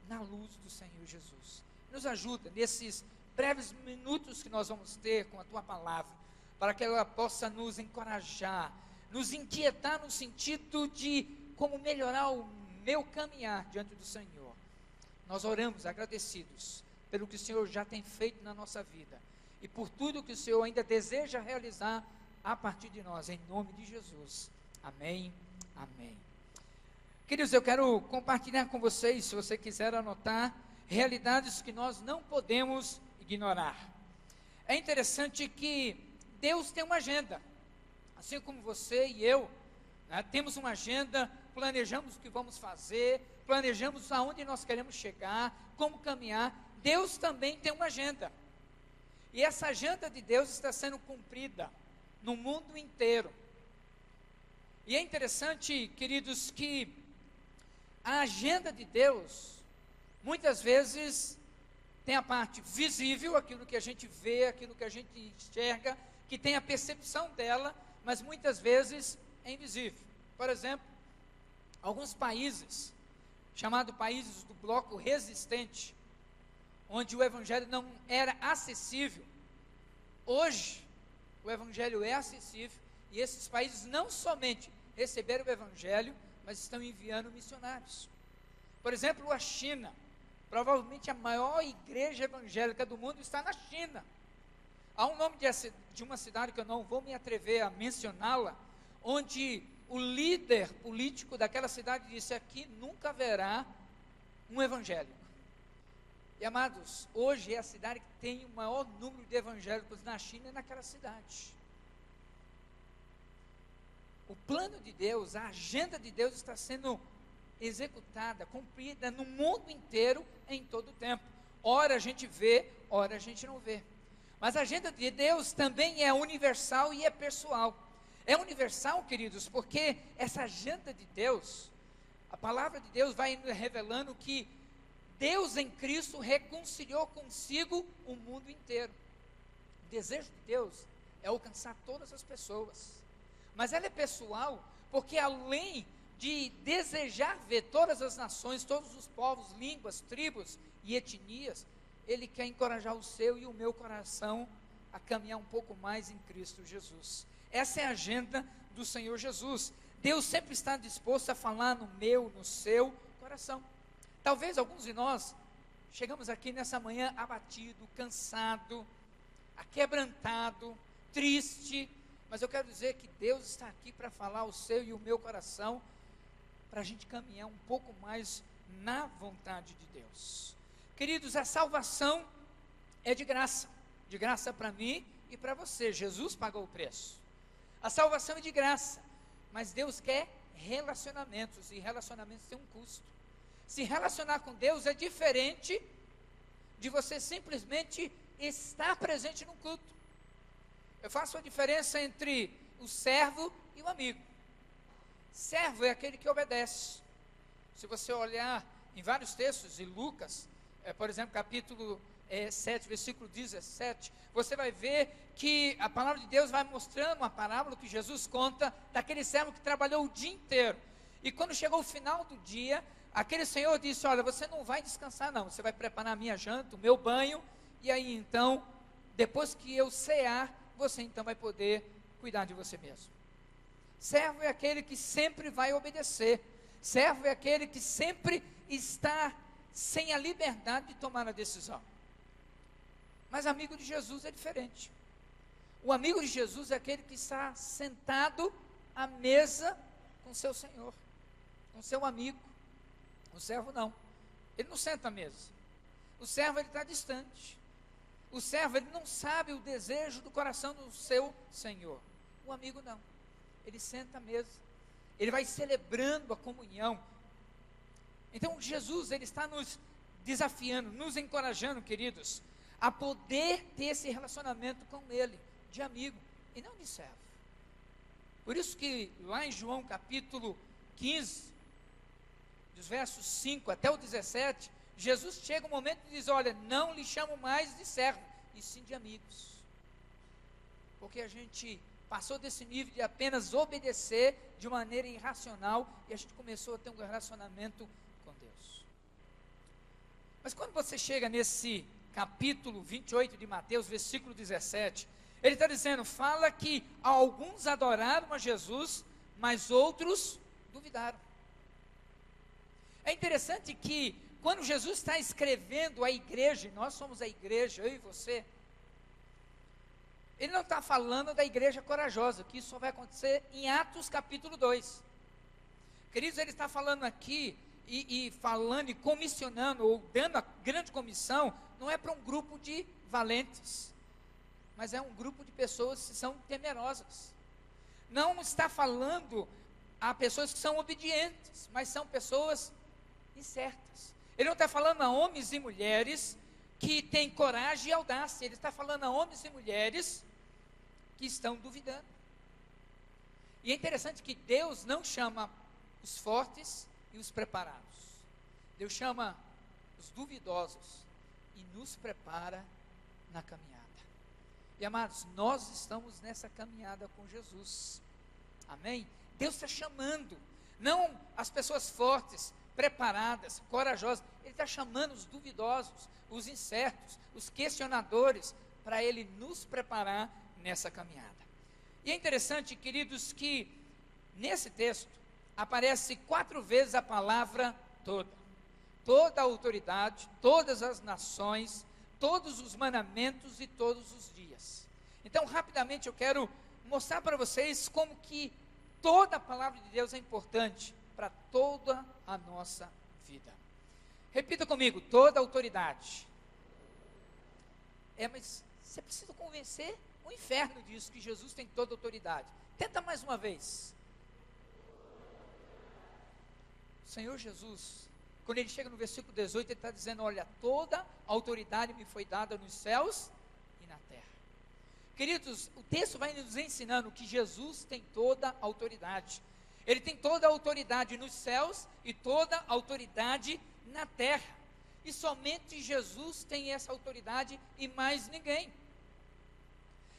na luz do Senhor Jesus. Nos ajuda nesses breves minutos que nós vamos ter com a Tua palavra, para que ela possa nos encorajar, nos inquietar no sentido de como melhorar o meu caminhar diante do Senhor. Nós oramos agradecidos pelo que o Senhor já tem feito na nossa vida e por tudo que o Senhor ainda deseja realizar a partir de nós, em nome de Jesus. Amém, amém. Queridos, eu quero compartilhar com vocês, se você quiser anotar, realidades que nós não podemos ignorar. É interessante que Deus tem uma agenda, assim como você e eu, né, temos uma agenda, planejamos o que vamos fazer, planejamos aonde nós queremos chegar, como caminhar. Deus também tem uma agenda, e essa agenda de Deus está sendo cumprida no mundo inteiro. E é interessante, queridos, que a agenda de Deus, muitas vezes, tem a parte visível, aquilo que a gente vê, aquilo que a gente enxerga, que tem a percepção dela, mas muitas vezes é invisível. Por exemplo, alguns países, chamados países do bloco resistente, onde o evangelho não era acessível, hoje o evangelho é acessível, e esses países não somente receberam o evangelho, mas estão enviando missionários. Por exemplo, a China, provavelmente a maior igreja evangélica do mundo está na China. Há um nome de uma cidade que eu não vou me atrever a mencioná-la, onde o líder político daquela cidade disse: aqui nunca haverá um evangélico. E amados, hoje é a cidade que tem o maior número de evangélicos na China, é naquela cidade. O plano de Deus, a agenda de Deus está sendo executada, cumprida no mundo inteiro, em todo o tempo. Ora a gente vê, ora a gente não vê. Mas a agenda de Deus também é universal e é pessoal. É universal, queridos, porque essa agenda de Deus, a palavra de Deus vai nos revelando que Deus em Cristo reconciliou consigo o mundo inteiro. O desejo de Deus é alcançar todas as pessoas, mas ela é pessoal, porque além de desejar ver todas as nações, todos os povos, línguas, tribos e etnias, Ele quer encorajar o seu e o meu coração a caminhar um pouco mais em Cristo Jesus. Essa é a agenda do Senhor Jesus. Deus sempre está disposto a falar no meu, no seu coração. Talvez alguns de nós chegamos aqui nessa manhã abatido, cansado, aquebrantado, triste, mas eu quero dizer que Deus está aqui para falar o seu e o meu coração, para a gente caminhar um pouco mais na vontade de Deus. Queridos, a salvação é de graça para mim e para você. Jesus pagou o preço. A salvação é de graça, mas Deus quer relacionamentos, e relacionamentos têm um custo. Se relacionar com Deus é diferente de você simplesmente estar presente num culto. Eu faço a diferença entre o servo e o amigo. Servo é aquele que obedece. Se você olhar em vários textos, em Lucas, por exemplo, capítulo 7, versículo 17, você vai ver que a palavra de Deus vai mostrando uma parábola que Jesus conta daquele servo que trabalhou o dia inteiro. E quando chegou o final do dia, aquele senhor disse: olha, você não vai descansar não, você vai preparar a minha janta, o meu banho, e aí então, depois que eu cear, você então vai poder cuidar de você mesmo. Servo é aquele que sempre vai obedecer. Servo é aquele que sempre está sem a liberdade de tomar a decisão. Mas amigo de Jesus é diferente. O amigo de Jesus é aquele que está sentado à mesa com seu Senhor, com seu amigo. O servo não. Ele não senta à mesa. O servo, ele está distante. O servo, ele não sabe o desejo do coração do seu Senhor. O amigo não. Ele senta à mesa. Ele vai celebrando a comunhão. Então Jesus, ele está nos desafiando, nos encorajando, queridos, a poder ter esse relacionamento com Ele, de amigo e não de servo. Por isso que lá em João capítulo 15, dos versos 5 até o 17, Jesus chega um momento e diz: olha, não lhe chamo mais de servo, e sim de amigos. Porque a gente passou desse nível de apenas obedecer de maneira irracional, e a gente começou a ter um relacionamento com Deus. Mas quando você chega nesse capítulo 28 de Mateus, versículo 17, ele está dizendo, fala que alguns adoraram a Jesus, mas outros duvidaram. É interessante que quando Jesus está escrevendo a igreja, e nós somos a igreja, eu e você, ele não está falando da igreja corajosa, que isso só vai acontecer em Atos capítulo 2. Queridos, ele está falando aqui, e falando e comissionando, ou dando a grande comissão, não é para um grupo de valentes, mas é um grupo de pessoas que são temerosas. Não está falando a pessoas que são obedientes, mas são pessoas incertas. Ele não está falando a homens e mulheres que têm coragem e audácia, ele está falando a homens e mulheres que estão duvidando. E é interessante que Deus não chama os fortes e os preparados. Deus chama os duvidosos e nos prepara na caminhada. E amados, nós estamos nessa caminhada com Jesus. Amém? Deus está chamando, não as pessoas fortes, preparadas, corajosas. Ele está chamando os duvidosos, os incertos, os questionadores, para Ele nos preparar nessa caminhada. E é interessante, queridos, que nesse texto aparece 4 vezes a palavra toda. Toda a autoridade, todas as nações, todos os mandamentos e todos os dias. Então, rapidamente eu quero mostrar para vocês como que toda a palavra de Deus é importante para toda a nossa vida. Repita comigo, toda a autoridade. Mas você precisa convencer o inferno disso, que Jesus tem toda a autoridade. Tenta mais uma vez. O Senhor Jesus, quando ele chega no versículo 18, ele está dizendo, olha, toda a autoridade me foi dada nos céus e na terra. Queridos, o texto vai nos ensinando que Jesus tem toda a autoridade. Ele tem toda a autoridade nos céus e toda a autoridade na terra. E somente Jesus tem essa autoridade e mais ninguém.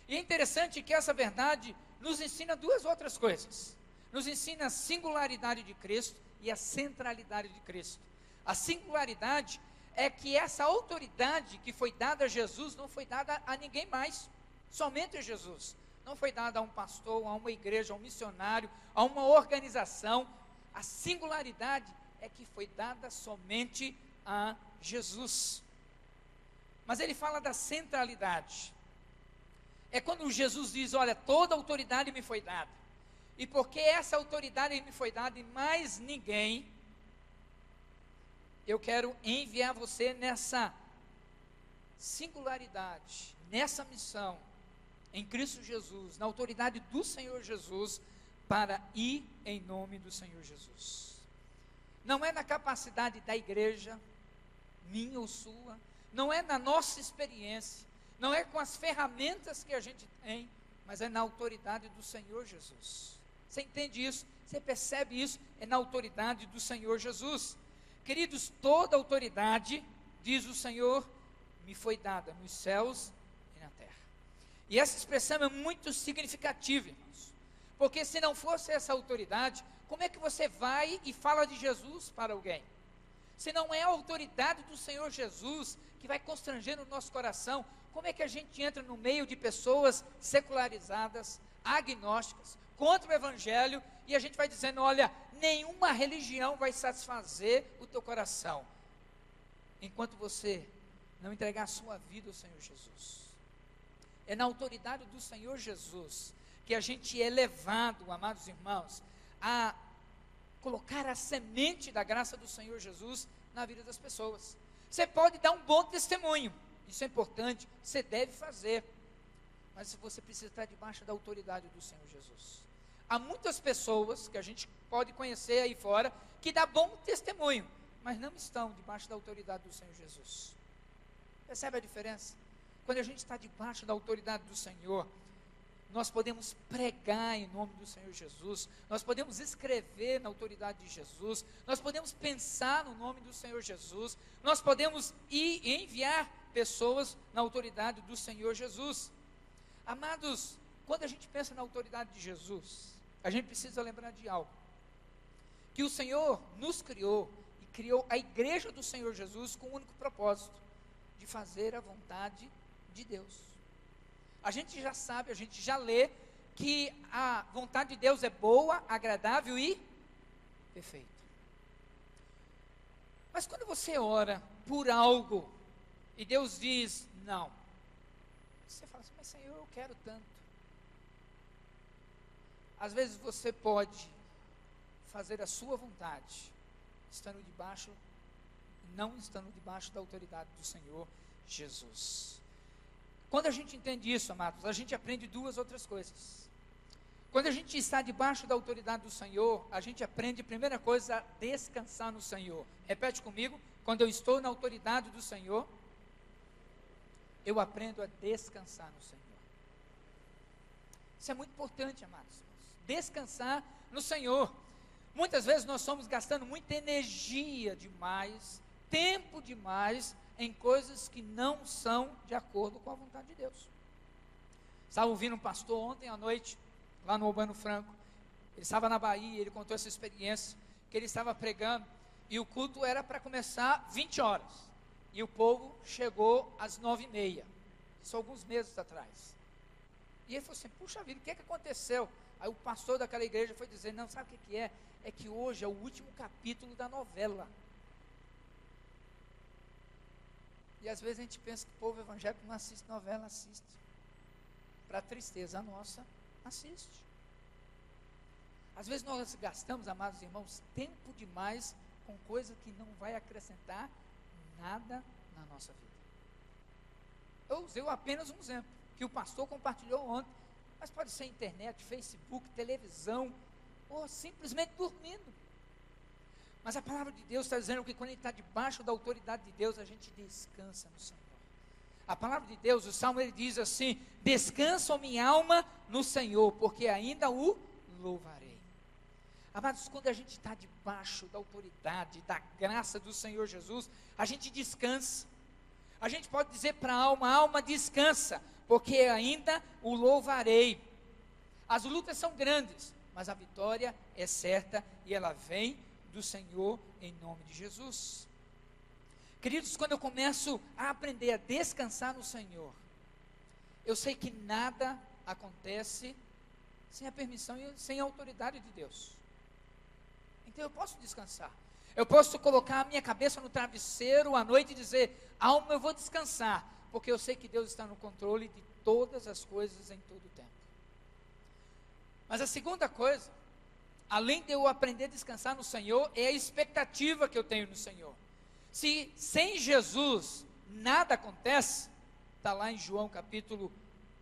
E é interessante que essa verdade nos ensina duas outras coisas. Nos ensina a singularidade de Cristo e a centralidade de Cristo. A singularidade é que essa autoridade que foi dada a Jesus não foi dada a ninguém mais, somente a Jesus. Não foi dada a um pastor, a uma igreja, a um missionário, a uma organização. A singularidade é que foi dada somente a Jesus. Mas ele fala da centralidade. É quando Jesus diz, olha, toda autoridade me foi dada. E porque essa autoridade me foi dada e mais ninguém, eu quero enviar você nessa singularidade, nessa missão, em Cristo Jesus, na autoridade do Senhor Jesus, para ir em nome do Senhor Jesus. Não é na capacidade da igreja, minha ou sua, não é na nossa experiência, não é com as ferramentas que a gente tem, mas é na autoridade do Senhor Jesus. Você entende isso? Você percebe isso? É na autoridade do Senhor Jesus. Queridos, toda autoridade, diz o Senhor, me foi dada nos céus e na terra. E essa expressão é muito significativa, irmãos. Porque se não fosse essa autoridade, como é que você vai e fala de Jesus para alguém? Se não é a autoridade do Senhor Jesus que vai constranger no nosso coração, como é que a gente entra no meio de pessoas secularizadas, agnósticas, contra o Evangelho, e a gente vai dizendo, olha, nenhuma religião vai satisfazer o teu coração, enquanto você não entregar a sua vida ao Senhor Jesus. É na autoridade do Senhor Jesus que a gente é levado, amados irmãos, a colocar a semente da graça do Senhor Jesus na vida das pessoas. Você pode dar um bom testemunho, isso é importante, você deve fazer, mas você precisa estar debaixo da autoridade do Senhor Jesus. Há muitas pessoas que a gente pode conhecer aí fora, que dá bom testemunho, mas não estão debaixo da autoridade do Senhor Jesus. Percebe a diferença? Quando a gente está debaixo da autoridade do Senhor, nós podemos pregar em nome do Senhor Jesus, nós podemos escrever na autoridade de Jesus, nós podemos pensar no nome do Senhor Jesus, nós podemos ir e enviar pessoas na autoridade do Senhor Jesus. Amados, quando a gente pensa na autoridade de Jesus, a gente precisa lembrar de algo, que o Senhor nos criou, e criou a igreja do Senhor Jesus com o único propósito, de fazer a vontade de Deus. A gente já sabe, a gente já lê, que a vontade de Deus é boa, agradável e perfeita. Mas quando você ora por algo, e Deus diz, não, você fala assim, mas Senhor, eu quero tanto. Às vezes você pode fazer a sua vontade, não estando debaixo da autoridade do Senhor Jesus. Quando a gente entende isso, amados, a gente aprende duas outras coisas. Quando a gente está debaixo da autoridade do Senhor, a gente aprende, primeira coisa, a descansar no Senhor. Repete comigo, quando eu estou na autoridade do Senhor, eu aprendo a descansar no Senhor. Isso é muito importante, amados. Descansar no Senhor. Muitas vezes nós estamos gastando muita energia demais, tempo demais, em coisas que não são de acordo com a vontade de Deus. Estava ouvindo um pastor ontem à noite, lá no Urbano Franco. Ele estava na Bahia, ele contou essa experiência, que ele estava pregando, e o culto era para começar 20 horas, e o povo chegou às 9h30, isso alguns meses atrás. E ele falou assim, puxa vida, o que é que aconteceu? Aí o pastor daquela igreja foi dizer, não, sabe o que é? É que hoje é o último capítulo da novela. E às vezes a gente pensa que o povo evangélico não assiste novela, assiste. Para tristeza nossa, assiste. Às vezes nós gastamos, amados irmãos, tempo demais com coisa que não vai acrescentar nada na nossa vida. Eu usei apenas um exemplo, que o pastor compartilhou ontem, mas pode ser internet, Facebook, televisão, ou simplesmente dormindo. Mas a palavra de Deus está dizendo que quando a gente está debaixo da autoridade de Deus, a gente descansa no Senhor. A palavra de Deus, o Salmo, ele diz assim: descansa, minha alma, no Senhor, porque ainda o louvarei. Amados, quando a gente está debaixo da autoridade, da graça do Senhor Jesus, a gente descansa. A gente pode dizer para a alma, descansa, porque ainda o louvarei. As lutas são grandes, mas a vitória é certa e ela vem do Senhor em nome de Jesus. Queridos, quando eu começo a aprender a descansar no Senhor, eu sei que nada acontece sem a permissão e sem a autoridade de Deus. Então eu posso descansar. Eu posso colocar a minha cabeça no travesseiro à noite e dizer: alma, eu vou descansar, porque eu sei que Deus está no controle de todas as coisas em todo o tempo. Mas a segunda coisa, além de eu aprender a descansar no Senhor, é a expectativa que eu tenho no Senhor. Se sem Jesus nada acontece, está lá em João capítulo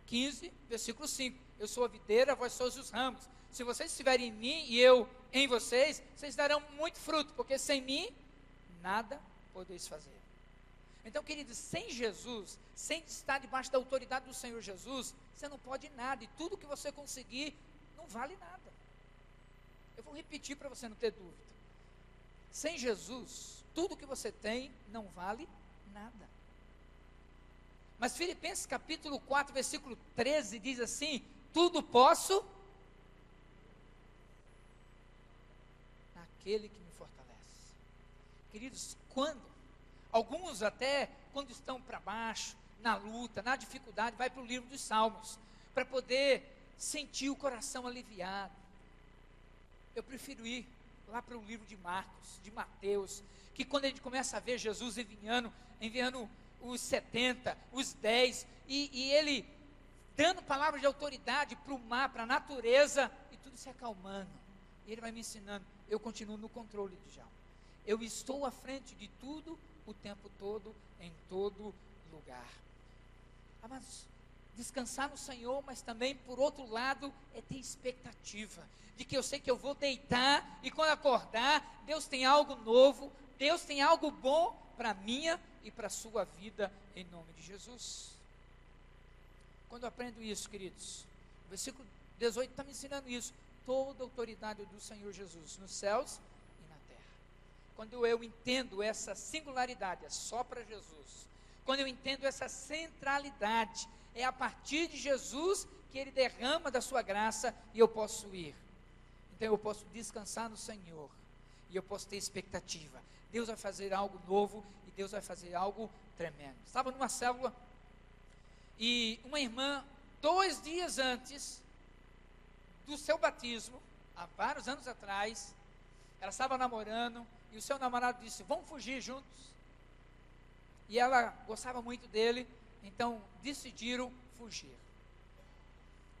15, versículo 5. Eu sou a videira, vós sois os ramos. Se vocês estiverem em mim e eu em vocês, vocês darão muito fruto, porque sem mim, nada podeis fazer. Então, queridos, sem Jesus, sem estar debaixo da autoridade do Senhor Jesus, você não pode nada, e tudo que você conseguir, não vale nada. Eu vou repetir para você não ter dúvida. Sem Jesus, tudo que você tem não vale nada. Mas Filipenses capítulo 4, versículo 13 diz assim: tudo posso naquele que me fortalece. Queridos, alguns até quando estão para baixo, na luta, na dificuldade, vai para o livro dos Salmos, para poder sentir o coração aliviado. Eu prefiro ir lá para o livro de Marcos, de Mateus, que quando a gente começa a ver Jesus enviando os 70, os 10, e ele dando palavras de autoridade para o mar, para a natureza, e tudo se acalmando. E ele vai me ensinando, eu continuo no controle de já. Eu estou à frente de tudo, o tempo todo, em todo lugar. Amados, descansar no Senhor, mas também, por outro lado, é ter expectativa, de que eu sei que eu vou deitar, e quando acordar, Deus tem algo novo, Deus tem algo bom para a minha e para a sua vida, em nome de Jesus. Quando eu aprendo isso, queridos, o versículo 18 está me ensinando isso: toda a autoridade do Senhor Jesus, nos céus e na terra. Quando eu entendo essa singularidade, é só para Jesus, quando eu entendo essa centralidade, é a partir de Jesus que Ele derrama da sua graça e eu posso ir. Então eu posso descansar no Senhor e eu posso ter expectativa. Deus vai fazer algo novo e Deus vai fazer algo tremendo. Estava numa célula e uma irmã, 2 dias antes do seu batismo, há vários anos atrás, ela estava namorando e o seu namorado disse: vamos fugir juntos. E ela gostava muito dele, então decidiram fugir.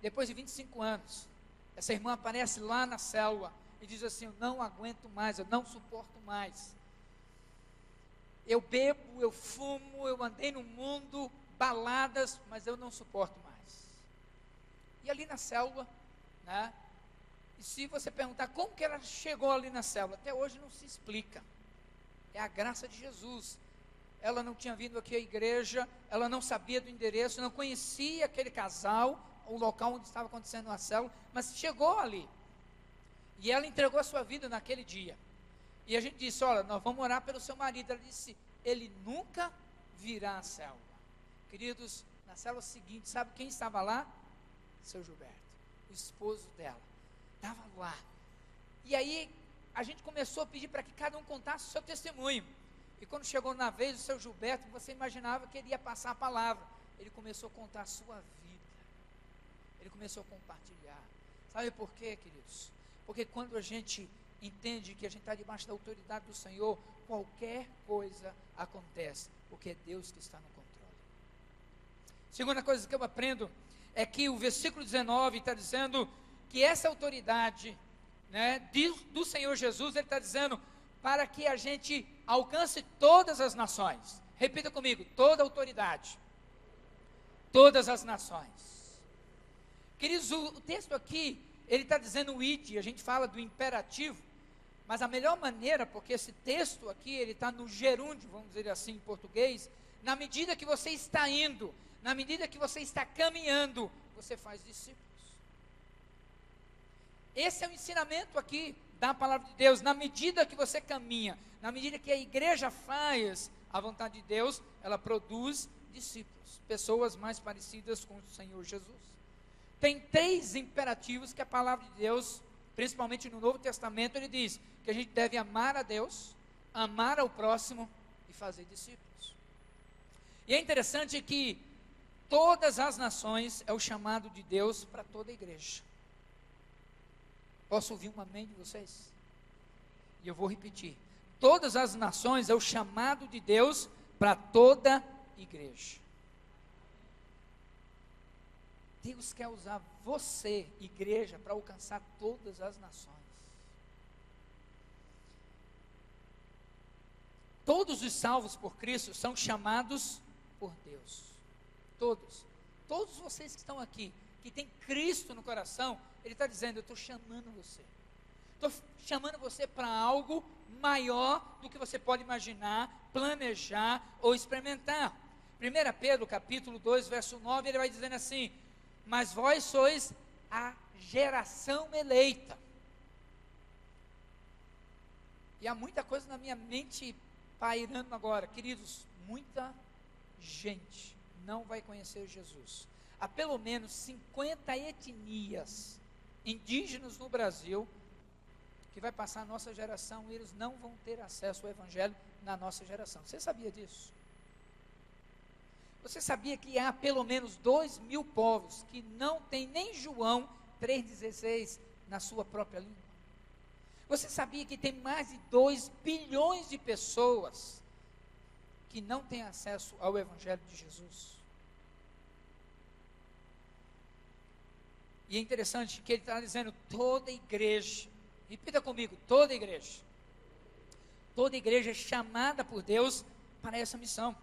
Depois de 25 anos, essa irmã aparece lá na célula e diz assim: eu não aguento mais, eu não suporto mais. Eu bebo, eu fumo, eu andei no mundo, baladas, mas eu não suporto mais. E ali na célula, né? E se você perguntar como que ela chegou ali na célula, até hoje não se explica. É a graça de Jesus. Ela não tinha vindo aqui à igreja, ela não sabia do endereço, não conhecia aquele casal, o local onde estava acontecendo a célula, mas chegou ali. E ela entregou a sua vida naquele dia. E a gente disse: olha, nós vamos orar pelo seu marido. Ela disse: ele nunca virá à célula. Queridos, na célula seguinte, sabe quem estava lá? Seu Gilberto, o esposo dela, estava lá. E aí, a gente começou a pedir para que cada um contasse o seu testemunho. E quando chegou na vez do seu Gilberto, você imaginava que ele ia passar a palavra. Ele começou a contar a sua vida. Ele começou a compartilhar. Sabe por quê, queridos? Porque quando a gente entende que a gente está debaixo da autoridade do Senhor, qualquer coisa acontece, porque é Deus que está no controle. Segunda coisa que eu aprendo é que o versículo 19 está dizendo que essa autoridade, né, do Senhor Jesus, ele está dizendo para que a gente alcance todas as nações. Repita comigo: toda autoridade, todas as nações. Queridos, o texto aqui, ele está dizendo o id, a gente fala do imperativo, mas a melhor maneira, porque esse texto aqui, ele está no gerúndio, vamos dizer assim em português, na medida que você está indo, na medida que você está caminhando, você faz discípulos. Esse é o ensinamento aqui da palavra de Deus. Na medida que você caminha, na medida que a igreja faz a vontade de Deus, ela produz discípulos, pessoas mais parecidas com o Senhor Jesus. Tem 3 imperativos que a palavra de Deus, principalmente no Novo Testamento, ele diz que a gente deve amar a Deus, amar ao próximo e fazer discípulos. E é interessante que todas as nações é o chamado de Deus para toda a igreja. Posso ouvir um amém de vocês? E eu vou repetir. Todas as nações é o chamado de Deus para toda a igreja. Deus quer usar você, igreja, para alcançar todas as nações. Todos os salvos por Cristo são chamados por Deus. Todos. Todos vocês que estão aqui, que tem Cristo no coração, Ele está dizendo, eu estou chamando você. Estou chamando você para algo maior do que você pode imaginar, planejar ou experimentar. 1 Pedro capítulo 2, verso 9, ele vai dizendo assim, mas vós sois a geração eleita. E há muita coisa na minha mente pairando agora. Queridos, muita gente não vai conhecer Jesus. Há pelo menos 50 etnias indígenas no Brasil que vai passar a nossa geração e eles não vão ter acesso ao Evangelho na nossa geração. Você sabia disso? Você sabia que há pelo menos 2.000 povos que não tem nem João 3,16 na sua própria língua? Você sabia que tem mais de 2 bilhões de pessoas que não têm acesso ao Evangelho de Jesus? E é interessante que ele está dizendo toda igreja, repita comigo, toda igreja é chamada por Deus para essa missão.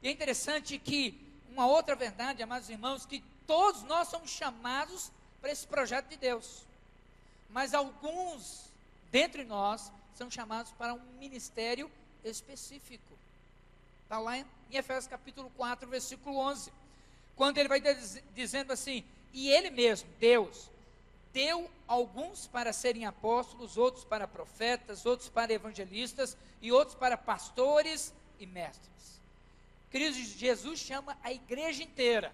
E é interessante que, uma outra verdade, amados irmãos, que todos nós somos chamados para esse projeto de Deus, mas alguns dentre nós são chamados para um ministério específico. Está lá em Efésios capítulo 4, versículo 11, quando ele vai dizendo assim, e ele mesmo, Deus, deu alguns para serem apóstolos, outros para profetas, outros para evangelistas e outros para pastores e mestres. Queridos, Jesus chama a igreja inteira,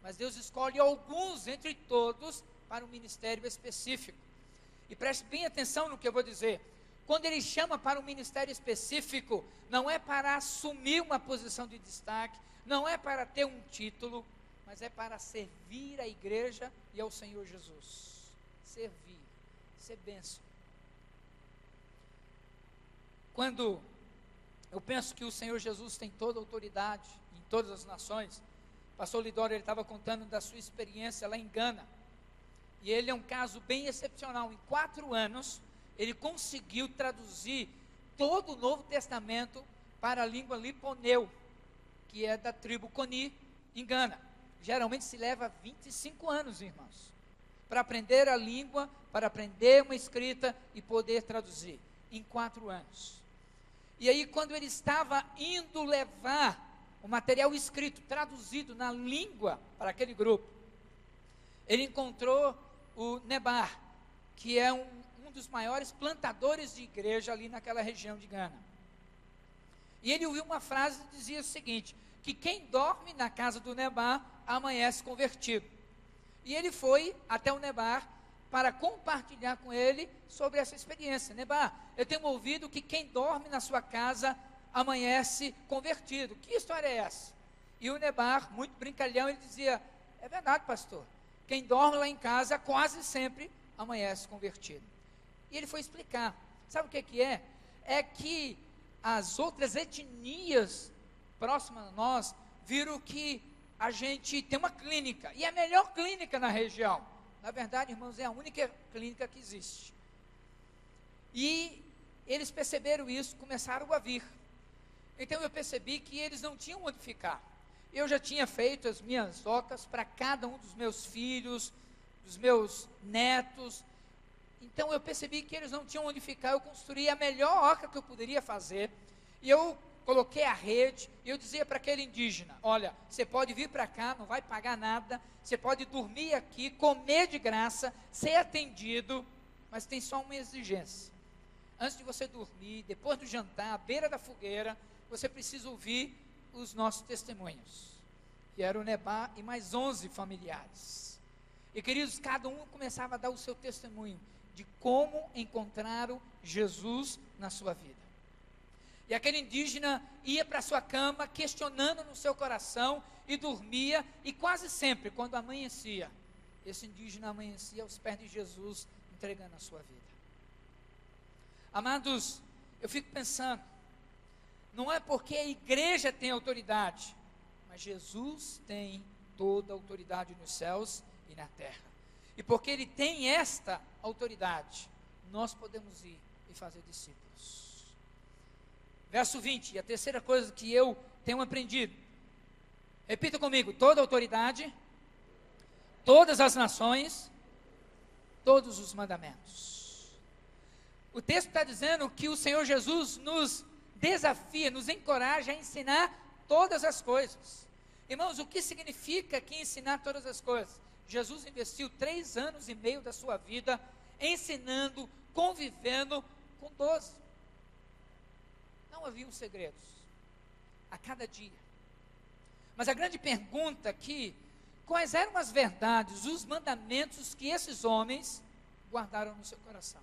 mas Deus escolhe alguns entre todos para um ministério específico. E preste bem atenção no que eu vou dizer. Quando ele chama para um ministério específico, não é para assumir uma posição de destaque, não é para ter um título, mas é para servir a igreja e ao Senhor Jesus. Servir, ser bênção. Quando eu penso que o Senhor Jesus tem toda a autoridade em todas as nações, o pastor Lidório, ele estava contando da sua experiência lá em Gana, e ele é um caso bem excepcional. Em 4 anos, ele conseguiu traduzir todo o Novo Testamento para a língua liponeu, que é da tribo Coni, em Gana. Geralmente se leva 25 anos, irmãos, para aprender a língua, para aprender uma escrita e poder traduzir, em 4 anos. E aí, quando ele estava indo levar o material escrito, traduzido na língua para aquele grupo, ele encontrou o Nebar, que é um dos maiores plantadores de igreja ali naquela região de Gana. E ele ouviu uma frase que dizia o seguinte, que quem dorme na casa do Nebar, amanhece convertido. E ele foi até o Nebar para compartilhar com ele sobre essa experiência. Nebar, eu tenho ouvido que quem dorme na sua casa, amanhece convertido. Que história é essa? E o Nebar, muito brincalhão, ele dizia, é verdade, pastor, quem dorme lá em casa, quase sempre amanhece convertido. E ele foi explicar, sabe o que é? É que as outras etnias próximas a nós, viram que a gente tem uma clínica, e é a melhor clínica na região. Na verdade, irmãos, é a única clínica que existe. E eles perceberam isso, começaram a vir. Então eu percebi que eles não tinham onde ficar. Eu já tinha feito as minhas docas para cada um dos meus filhos, dos meus netos. Então eu percebi que eles não tinham onde ficar. Eu construí a melhor oca que eu poderia fazer. E eu coloquei a rede, e eu dizia para aquele indígena: olha, você pode vir para cá, não vai pagar nada, você pode dormir aqui, comer de graça, ser atendido, mas tem só uma exigência. Antes de você dormir, depois do jantar, à beira da fogueira, você precisa ouvir os nossos testemunhos. E era o Nebá e mais 11 familiares. E queridos, cada um começava a dar o seu testemunho de como encontraram Jesus na sua vida. E aquele indígena ia para sua cama questionando no seu coração e dormia, e quase sempre, quando amanhecia, esse indígena amanhecia aos pés de Jesus, entregando a sua vida. Amados, eu fico pensando, não é porque a igreja tem autoridade, mas Jesus tem toda a autoridade nos céus e na terra. E porque Ele tem esta autoridade, nós podemos ir e fazer discípulos. Verso 20, e a terceira coisa que eu tenho aprendido. Repita comigo: toda autoridade, todas as nações, todos os mandamentos. O texto está dizendo que o Senhor Jesus nos desafia, nos encoraja a ensinar todas as coisas. Irmãos, o que significa que ensinar todas as coisas? Jesus investiu 3 anos e meio da sua vida ensinando, convivendo com 12. Não haviam segredos a cada dia. Mas a grande pergunta aqui: quais eram as verdades, os mandamentos que esses homens guardaram no seu coração?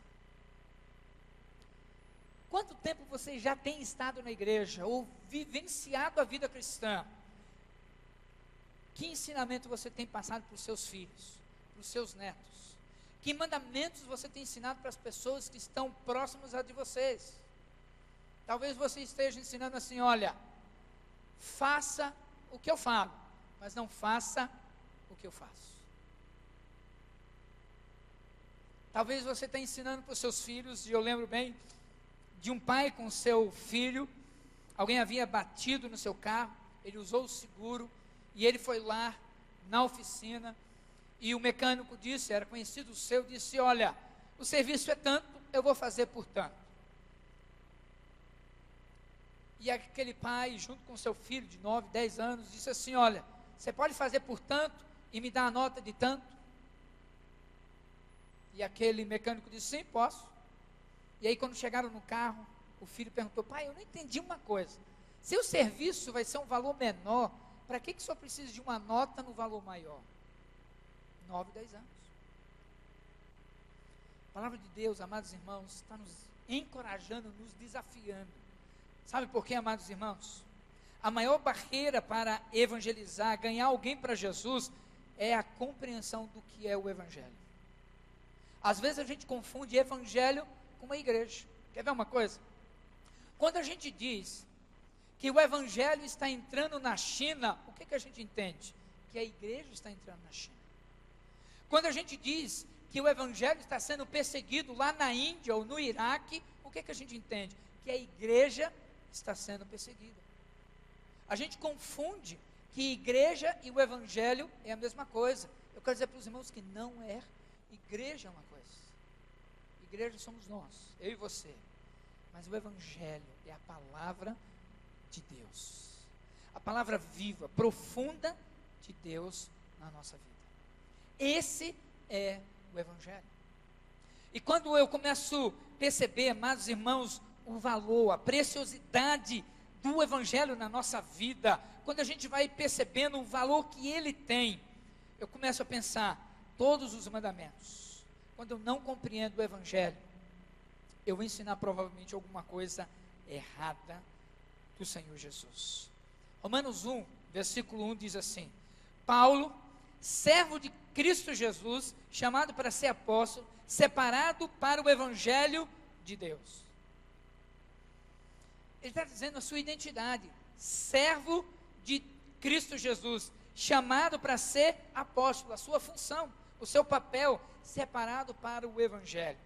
Quanto tempo você já tem estado na igreja ou vivenciado a vida cristã? Que ensinamento você tem passado para os seus filhos, para os seus netos? Que mandamentos você tem ensinado para as pessoas que estão próximas a de vocês? Talvez você esteja ensinando assim: olha, faça o que eu falo, mas não faça o que eu faço. Talvez você esteja ensinando para os seus filhos, e eu lembro bem de um pai com seu filho, alguém havia batido no seu carro, ele usou o seguro, e ele foi lá na oficina, e o mecânico disse, era conhecido seu, disse: olha, o serviço é tanto, eu vou fazer por tanto. E aquele pai, junto com seu filho de 9, 10 anos, disse assim: olha, você pode fazer por tanto e me dar a nota de tanto? E aquele mecânico disse: sim, posso. E aí, quando chegaram no carro, o filho perguntou: pai, eu não entendi uma coisa, se o serviço vai ser um valor menor, para que o senhor precisa de uma nota no valor maior? 9, 10 anos. A palavra de Deus, amados irmãos, está nos encorajando, nos desafiando. Sabe por quê, amados irmãos? A maior barreira para evangelizar, ganhar alguém para Jesus, é a compreensão do que é o evangelho. Às vezes a gente confunde evangelho com uma igreja. Quer ver uma coisa? Quando a gente diz que o evangelho está entrando na China, o que a gente entende? Que a igreja está entrando na China. Quando a gente diz que o evangelho está sendo perseguido lá na Índia ou no Iraque, o que a gente entende? Que a igreja está sendo perseguida. A gente confunde que igreja e o evangelho é a mesma coisa. Eu quero dizer para os irmãos que não é. Igreja é uma coisa. Igreja somos nós, eu e você. Mas o evangelho é a palavra de Deus. A palavra viva, profunda de Deus na nossa vida. Esse é o evangelho. E quando eu começo a perceber, amados irmãos, o valor, a preciosidade do evangelho na nossa vida, quando a gente vai percebendo o valor que ele tem, eu começo a pensar: todos os mandamentos. Quando eu não compreendo o evangelho, eu vou ensinar provavelmente alguma coisa errada do Senhor Jesus. Romanos 1, versículo 1 diz assim: Paulo, servo de Cristo Jesus, chamado para ser apóstolo, separado para o evangelho de Deus. Ele está dizendo a sua identidade: servo de Cristo Jesus, chamado para ser apóstolo, a sua função, o seu papel, separado para o evangelho.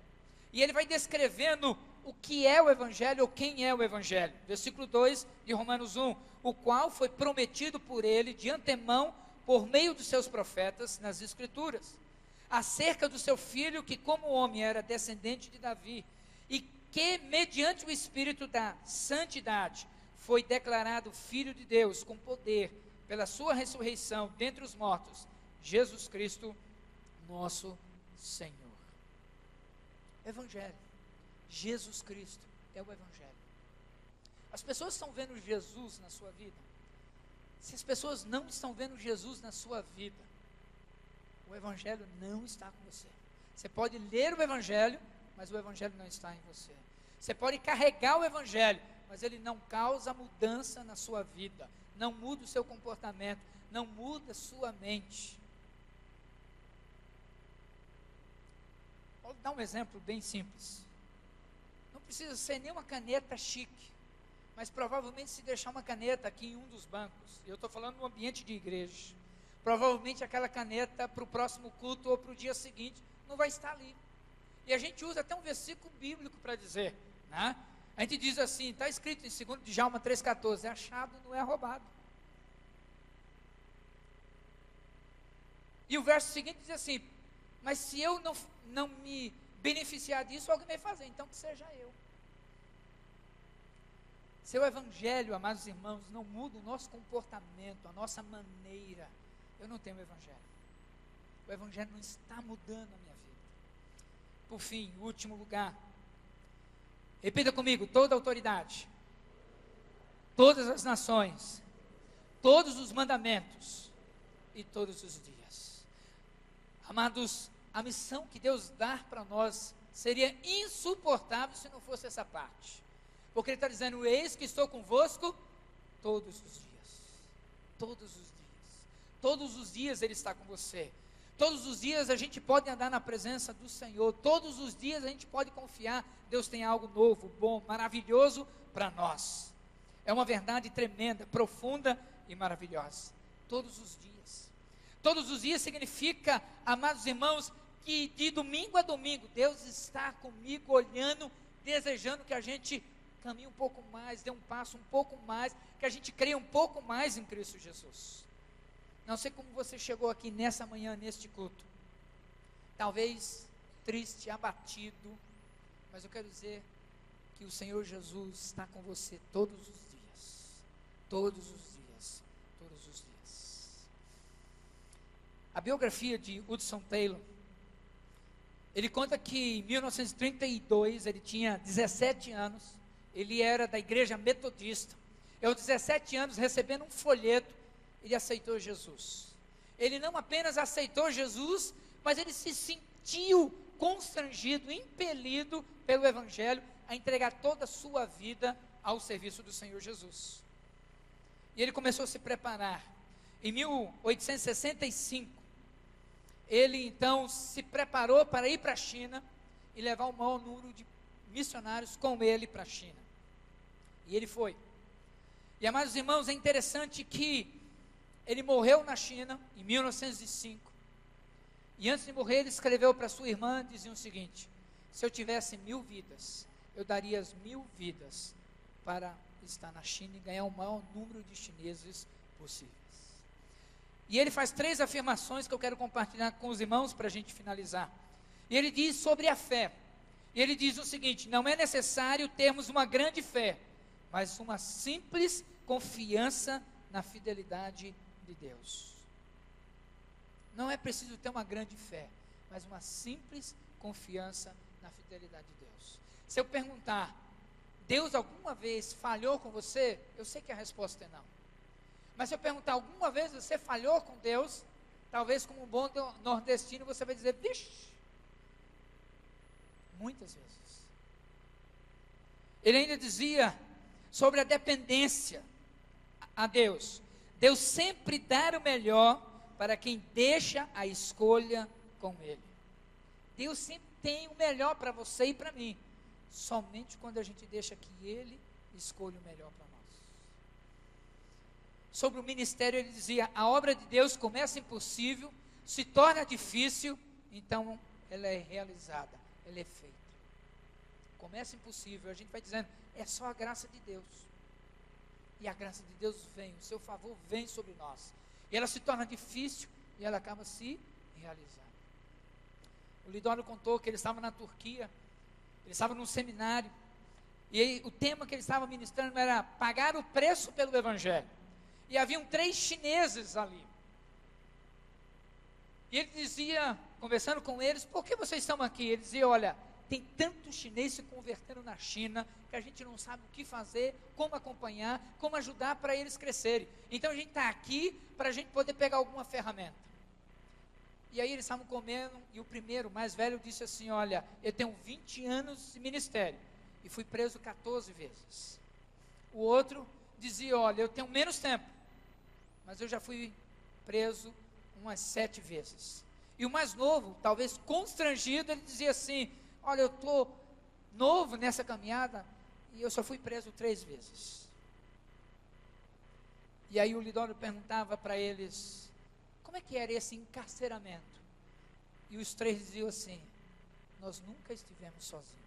E ele vai descrevendo o que é o evangelho, ou quem é o evangelho. Versículo 2 de Romanos 1: o qual foi prometido por ele de antemão, por meio dos seus profetas, nas escrituras, acerca do seu filho, que como homem era descendente de Davi, e que mediante o Espírito da santidade, foi declarado Filho de Deus com poder pela sua ressurreição dentre os mortos, Jesus Cristo, nosso Senhor. Evangelho. Jesus Cristo é o Evangelho. As pessoas estão vendo Jesus na sua vida. Se as pessoas não estão vendo Jesus na sua vida, o Evangelho não está com você. Você pode ler o Evangelho, mas o Evangelho não está em você. Você pode carregar o Evangelho, mas ele não causa mudança na sua vida, não muda o seu comportamento, não muda a sua mente. Vou dar um exemplo bem simples. Não precisa ser nenhuma caneta chique, mas provavelmente se deixar uma caneta aqui em um dos bancos, e eu estou falando no ambiente de igreja, provavelmente aquela caneta para o próximo culto ou para o dia seguinte não vai estar ali. E a gente usa até um versículo bíblico para dizer, né? A gente diz assim, está escrito em 2 Djalma 3,14, é achado, não é roubado. E o verso seguinte diz assim, mas se eu não me beneficiar disso, alguém vai fazer, então que seja eu. Seu Evangelho, amados irmãos, não muda o nosso comportamento, a nossa maneira. Eu não tenho o Evangelho. O Evangelho não está mudando a minha vida. Por fim, último lugar. Repita comigo, toda autoridade, todas as nações, todos os mandamentos e todos os dias. Amados, a missão que Deus dá para nós seria insuportável se não fosse essa parte. Porque Ele está dizendo, eis que estou convosco todos os dias. Todos os dias. Todos os dias Ele está com você. Todos os dias a gente pode andar na presença do Senhor. Todos os dias a gente pode confiar. Deus tem algo novo, bom, maravilhoso para nós. É uma verdade tremenda, profunda e maravilhosa. Todos os dias. Todos os dias significa, amados irmãos, que de domingo a domingo Deus está comigo, olhando, desejando que a gente caminhe um pouco mais, dê um passo um pouco mais, que a gente creia um pouco mais em Cristo Jesus. Não sei como você chegou aqui nessa manhã, neste culto. Talvez triste, abatido, mas eu quero dizer que o Senhor Jesus está com você todos os dias. Todos os dias. Todos os dias. A biografia de Hudson Taylor, ele conta que em 1932, ele tinha 17 anos, ele era da igreja metodista. E aos 17 anos, recebendo um folheto, ele aceitou Jesus. Ele não apenas aceitou Jesus, mas ele se sentiu constrangido, impelido pelo Evangelho a entregar toda a sua vida ao serviço do Senhor Jesus. E ele começou a se preparar. Em 1865, ele então se preparou para ir para a China e levar o maior número de missionários com ele para a China. E ele foi. E, amados irmãos, é interessante que ele morreu na China em 1905. E antes de morrer, ele escreveu para sua irmã, dizia o seguinte: se eu tivesse 1000 vidas, eu daria as 1000 vidas para estar na China e ganhar o maior número de chineses possíveis. E ele faz 3 afirmações que eu quero compartilhar com os irmãos para a gente finalizar. E ele diz sobre a fé. E ele diz o seguinte: não é necessário termos uma grande fé, mas uma simples confiança na fidelidade de Deus. Não é preciso ter uma grande fé, mas uma simples confiança na fidelidade de Deus. Se eu perguntar, Deus alguma vez falhou com você? Eu sei que a resposta é não. Mas se eu perguntar, alguma vez você falhou com Deus? Talvez como um bom nordestino você vai dizer, vixe, muitas vezes. Ele ainda dizia sobre a dependência a Deus. Deus sempre dá o melhor para quem deixa a escolha com Ele. Deus sempre tem o melhor para você e para mim, somente quando a gente deixa que Ele escolha o melhor para nós. Sobre o ministério ele dizia, a obra de Deus começa impossível, se torna difícil, então ela é realizada, ela é feita. Começa impossível, a gente vai dizendo, é só a graça de Deus. E a graça de Deus vem, o seu favor vem sobre nós. E ela se torna difícil e ela acaba se realizando. O Lidório contou que ele estava na Turquia, ele estava num seminário, E aí, o tema que ele estava ministrando era pagar o preço pelo Evangelho. E haviam 3 chineses ali. E ele dizia, conversando com eles, por que vocês estão aqui? Ele dizia, olha, tem tanto chinês se convertendo na China, que a gente não sabe o que fazer, como acompanhar, como ajudar para eles crescerem. Então a gente está aqui para a gente poder pegar alguma ferramenta. E aí eles estavam comendo, e o primeiro, mais velho, disse assim, olha, eu tenho 20 anos de ministério, e fui preso 14 vezes. O outro dizia, olha, eu tenho menos tempo, mas eu já fui preso umas 7 vezes. E o mais novo, talvez constrangido, ele dizia assim, olha, eu estou novo nessa caminhada, e eu só fui preso 3 vezes. E aí o Lidório perguntava para eles, como é que era esse encarceramento? E os 3 diziam assim, nós nunca estivemos sozinhos.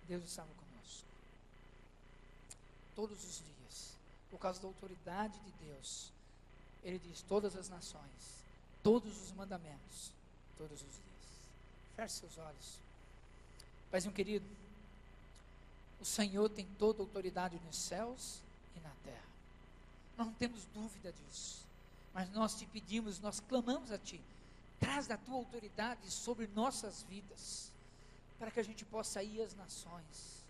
Deus estava conosco. Todos os dias, por causa da autoridade de Deus, Ele diz, todas as nações, todos os mandamentos, todos os dias. Feche seus olhos. Paizinho querido, o Senhor tem toda a autoridade nos céus e na terra. Nós não temos dúvida disso. Mas nós te pedimos, nós clamamos a Ti. Traz da Tua autoridade sobre nossas vidas. Para que a gente possa ir às nações.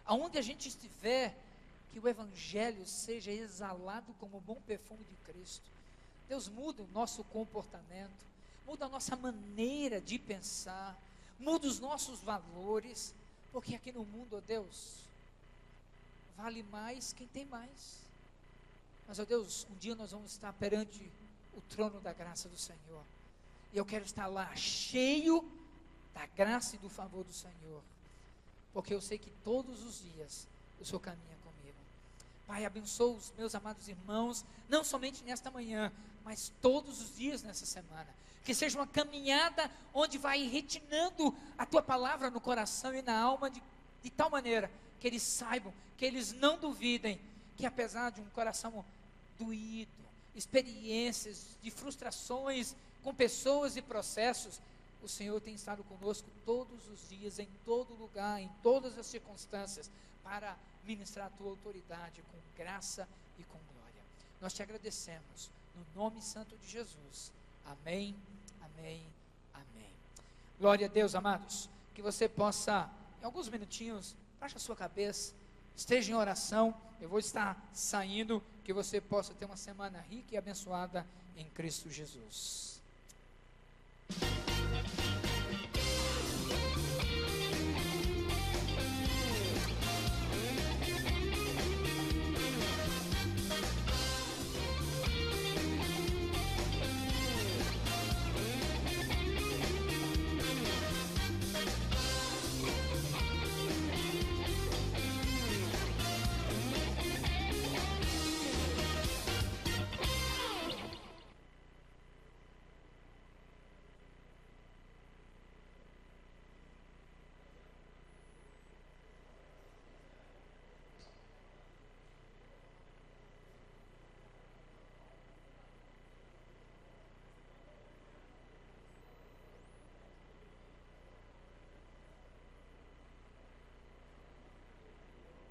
Aonde a gente estiver, que o Evangelho seja exalado como bom perfume de Cristo. Deus, muda o nosso comportamento. Muda a nossa maneira de pensar. Muda os nossos valores. Porque aqui no mundo, ó Deus, vale mais quem tem mais. Mas, ó Deus, um dia nós vamos estar perante o trono da graça do Senhor. E eu quero estar lá cheio da graça e do favor do Senhor. Porque eu sei que todos os dias o Senhor caminha comigo. Pai, abençoa os meus amados irmãos, não somente nesta manhã, mas todos os dias nessa semana. Que seja uma caminhada onde vai retinando a Tua palavra no coração e na alma de tal maneira que eles saibam, que eles não duvidem, que apesar de um coração doído, experiências de frustrações com pessoas e processos, o Senhor tem estado conosco todos os dias, em todo lugar, em todas as circunstâncias, para ministrar a Tua autoridade com graça e com glória. Nós te agradecemos, no nome santo de Jesus. Amém, amém, amém. Glória a Deus, amados, que você possa, em alguns minutinhos, baixe a sua cabeça, esteja em oração, eu vou estar saindo, que você possa ter uma semana rica e abençoada em Cristo Jesus.